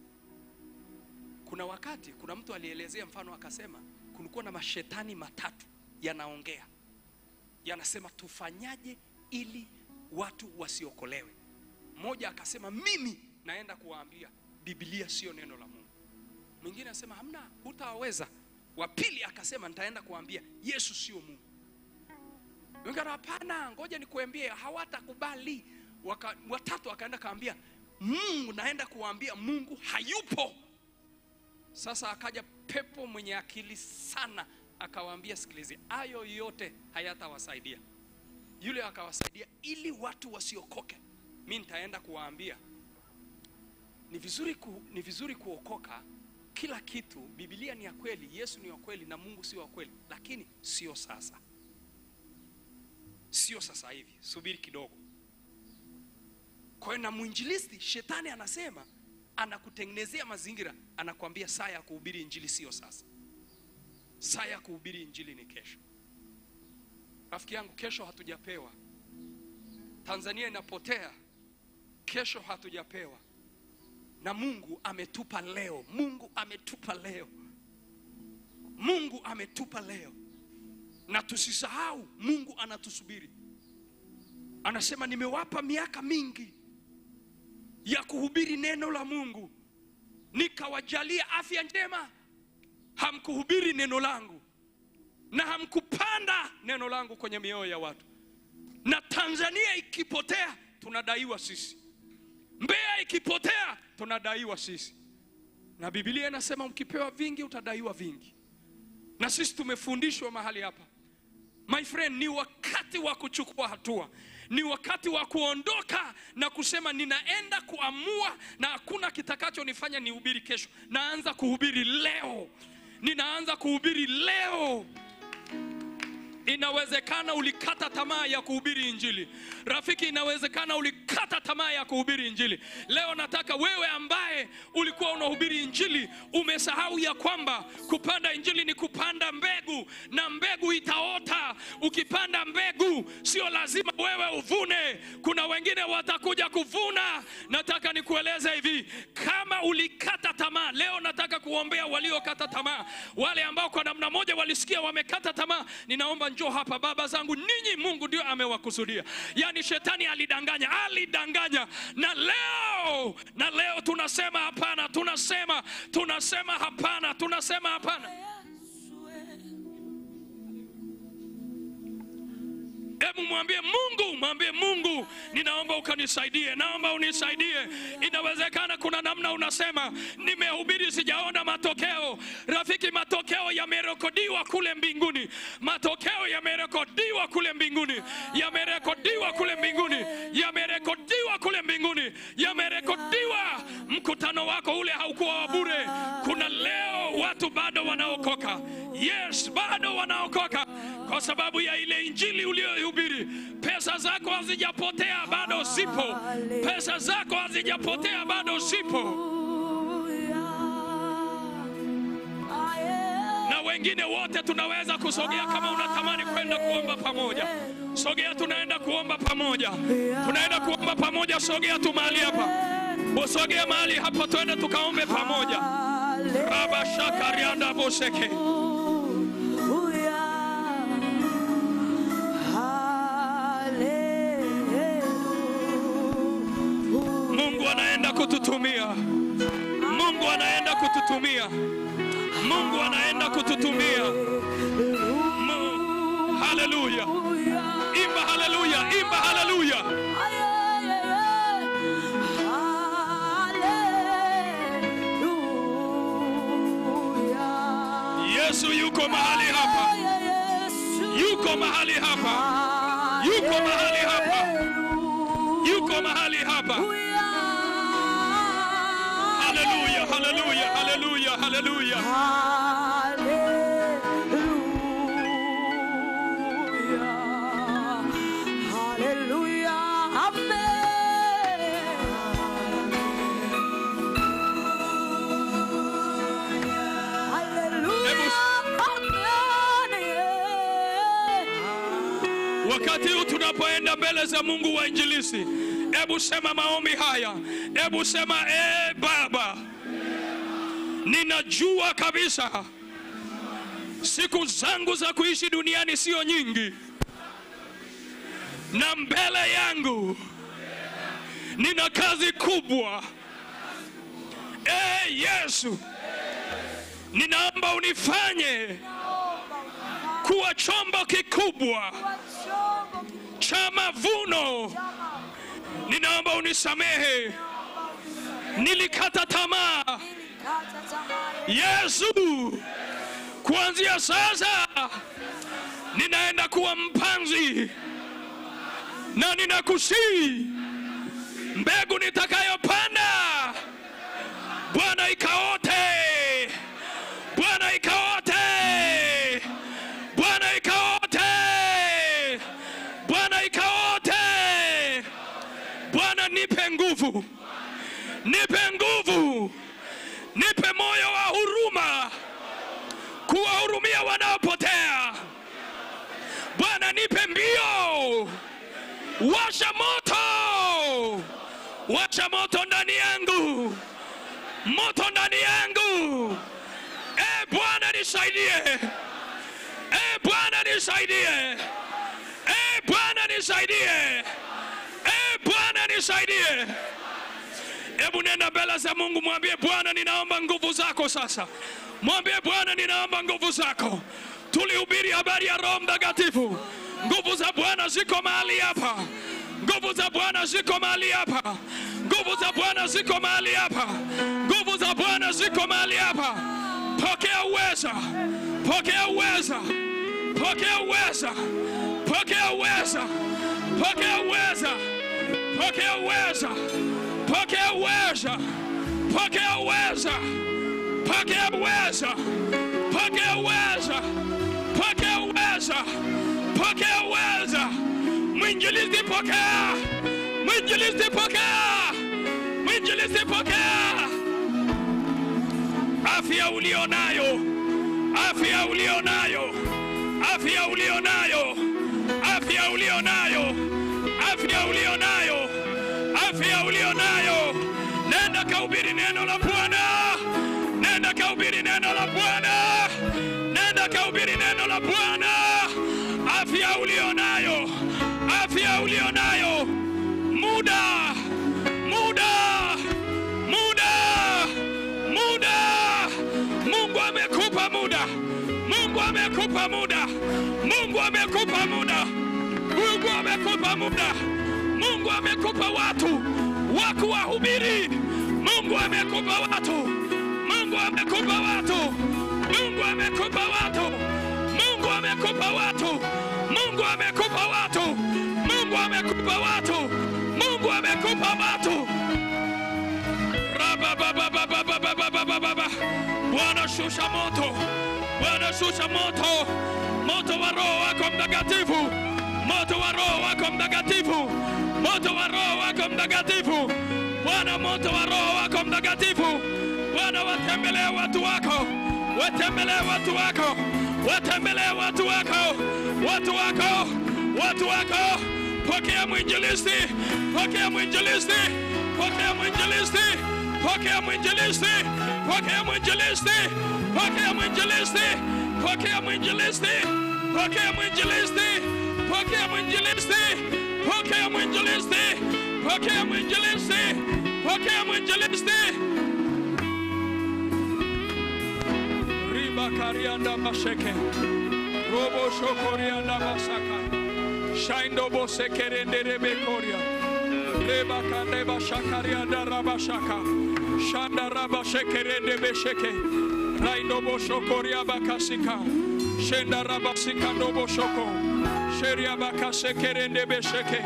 D: Kuna wakati, kuna mtu alielezea mfano akasema, kulikuwa na mashetani matatu yanaongea. Yanasema tufanyaje ili watu wasiokolewe. Mmoja akasema, mimi naenda kuwaambia Biblia sio neno la Mungu. Mwingine anasema, hamna, hutaweza. Wa pili akasema, nitaenda kuwaambia Yesu sio Mungu. Mwingine, hapana, ngoja nikuambie, hawatakubali. Watatu akaenda kaambia, Mungu, naenda kuwaambia Mungu hayupo. Sasa akaja pepo mwenye akili sana, akawaambia, sikilize, hayo yote hayatawasaidia. Yule akawasaidia ili watu wasiokoke. Mimi nitaenda kuwaambia ni vizuri kuokoka. Kila kitu, Biblia ni ya kweli, Yesu ni wa kweli na Mungu si wa kweli, lakini sio sasa. Sio sasa hivi, subiri kidogo. Kwa hiyo na mwinjilisti, shetani anasema, anakutengenezea mazingira, anakuambia saa ya kuhubiri injili sio sasa. Saa ya kuhubiri injili ni kesho. Rafiki yangu, kesho hatujapewa. Tanzania inapotea, kesho hatujapewa. Na Mungu ametupa leo. Mungu ametupa leo. Mungu ametupa leo. Na tusisahau, Mungu anatusubiri. Anasema, nimewapa miaka mingi ya kuhubiri neno la Mungu, nikawajalia afya njema. Hamkuhubiri neno langu na hamkupanda neno langu kwenye mioyo ya watu. Na Tanzania ikipotea, tunadaiwa sisi. Mbeya ikipotea, tunadaiwa sisi. Na Biblia inasema, mkipewa vingi utadaiwa vingi. Na sisi tumefundishwa mahali hapa, my friend, ni wakati wa kuchukua hatua. Ni wakati wa kuondoka na kusema, ninaenda kuamua na hakuna kitakacho nifanya nihubiri kesho. Naanza kuhubiri leo. Ninaanza kuhubiri leo. Inawezekana ulikata tamaa ya kuhubiri injili. Rafiki, inawezekana ulikata tamaa ya kuhubiri injili. Leo nataka wewe ambaye ulikuwa unahubiri injili, umesahau ya kwamba kupanda injili ni kupanda mbegu, na mbegu itaota. Ukipanda mbegu, sio lazima wewe uvune. Kuna wengine watakuja kuvuna. Nataka nikueleze hivi, kama ulikata tamaa, leo nataka kuombea waliokata tamaa. Wale ambao kwa namna moja walisikia wamekata tamaa, ninaomba njoo hapa. Baba zangu, ninyi Mungu ndio amewakusudia. Yani shetani alidanganya. Na leo tunasema hapana, tunasema hapana. Hebu mwambie Mungu, ninaomba ukanisaidie, naomba unisaidie. Inawezekana kuna namna unasema, nimehubiri sijaona matokeo. Rafiki, matokeo yamerekodiwa kule mbinguni. Matokeo yamerekodiwa kule mbinguni. Yamerekodiwa. Mkutano wako ule haukuwa wa bure. Kuna leo watu bado wanaokoka. Yes, bado wanaokoka kwa sababu ya ile injili uliyohubiri. Pesa zako hazijapotea, bado zipo. Na
A: wengine wote tunaweza kusogea kama unatamani kwenda kuomba pamoja. Sogea, tunaenda kuomba pamoja. Tunaenda kuomba pamoja, sogea tu mahali hapa. Usogea mahali hapa, twende tukaombe pamoja. Raba shakarianda boseke. Mungu anaenda kututumia. Mungu anaenda kututumia. Mungu anaenda kututumia. Haleluya. Imba haleluya, imba haleluya. Yesu yuko mahali hapa. Yuko mahali hapa. Yuko mahali hapa. Yuko mahali hapa. Haleluya, haleluya, haleluya, haleluya. Wakati huu tunapoenda mbele za Mungu wa injilisi, hebu sema maombi haya. Hebu sema, Baba, ninajua kabisa siku zangu za kuishi duniani sio nyingi, na mbele yangu nina kazi kubwa. Yesu, ninaomba unifanye kuwa chombo kikubwa cha mavuno. Ninaomba unisamehe, nilikata tamaa. Yesu, kuanzia sasa ninaenda kuwa mpanzi, na ninakusihi mbegu nitakayopanda, Bwana ikaote. Bwana ikaote. Bwana ikaote. Bwana ikaote. Bwana nipe nguvu. Nipe nguvu. Nipe moyo wa huruma, kuwahurumia wanaopotea. Bwana nipe mbio. Washa moto. Washa moto ndani yangu. Moto ndani yangu. Bwana nisaidie. Bwana nisaidie. Bwana nisaidie. Bwana nisaidie. Hebu nenda mbele za Mungu, mwambie Bwana, ninaomba nguvu zako sasa. Mwambie Bwana, ninaomba nguvu zako. Tulihubiri habari ya Roho Mtakatifu. Nguvu za Bwana ziko mahali hapa. Nguvu za Bwana ziko mahali hapa. Nguvu za Bwana ziko mahali hapa. Nguvu za Bwana ziko mahali hapa. Pokea uweza. Pokea uweza. Pokea uweza. Pokea uweza. Pokea uweza. Pokea uweza. Pokea uweza. Pokea uweza. Pokea uweza. Pokea uweza. Pokea uweza. Pokea uweza. Mwinjilisti pokea. Mwinjilisti pokea. Mwinjilisti pokea. Afya ulionayo. Afya ulionayo. Afya ulionayo. Afya ulionayo. Afya ulionayo. Afya ulionayo. Nenda kahubiri neno la Bwana. Nenda kahubiri neno la Bwana. Nenda kahubiri neno la Bwana. Afya ulionayo. Afya ulionayo. Muda. Muda. Muda. Muda. Mungu amekupa muda. Mungu amekupa muda. Mungu amekupa muda. Mungu amekupa muda. Mungu amekupa watu wa kuwahubiri. Mungu amekupa watu. Mungu amekupa watu. Mungu amekupa watu. Mungu amekupa watu. Mungu amekupa watu. Mungu amekupa watu. Mungu amekupa watu. Bwana shusha moto. Bwana shusha moto. Moto wa Roho wako Mtakatifu. Moto wa Roho wako Mtakatifu. Moto wa Roho wako Mtakatifu. Bwana, moto wa Roho wako Mtakatifu. Bwana, watembelee watu wako. watembelee watu wako, watembelee watu wako, watu wako, watu wako. Pokea mwinjilisti, pokea mwinjilisti, pokea mwinjilisti, pokea mwinjilisti, pokea mwinjilisti, pokea mwinjilisti, pokea mwinjilisti, pokea mwinjilisti, pokea mwinjilisti, pokea mwinjilisti, pokea mwinjilisti, pokea mwinjilisti. Riba karianda masheke, robo shokorianda masaka, shaindo bose kerende rebe koria, reba kande bashakarianda rabashaka, shanda rabashekerende besheke, raindo boshokoria bakasika, shenda rabasika no boshoko, sheria bakasekerende besheke,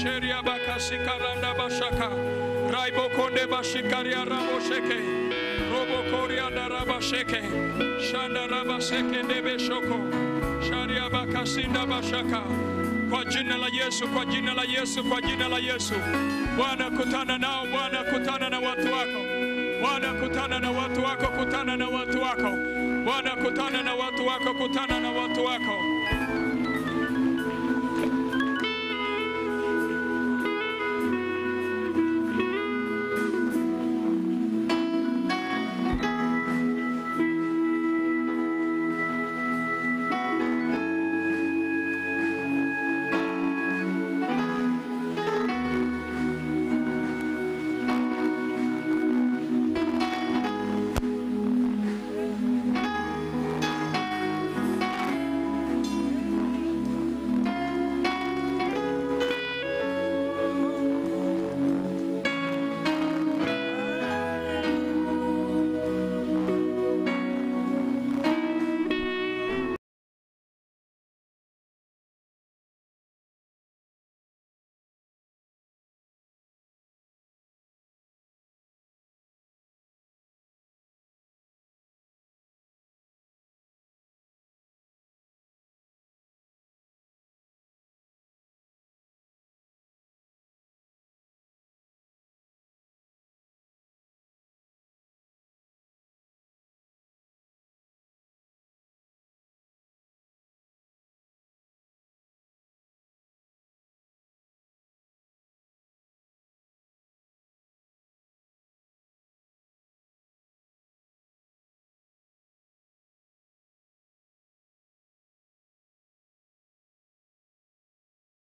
A: sheria bakasika randa bashaka, raibo konde bashikaria rabosheke, robo korianda rabasheke, shanda rabaseke ndebe shoko, sharia bakasinda bashaka. Kwa jina la Yesu, kwa jina la Yesu, kwa jina la Yesu. Bwana kutana nao, Bwana kutana na watu wako. Bwana kutana na watu wako, kutana na watu wako. Bwana kutana na watu wako, kutana na watu wako.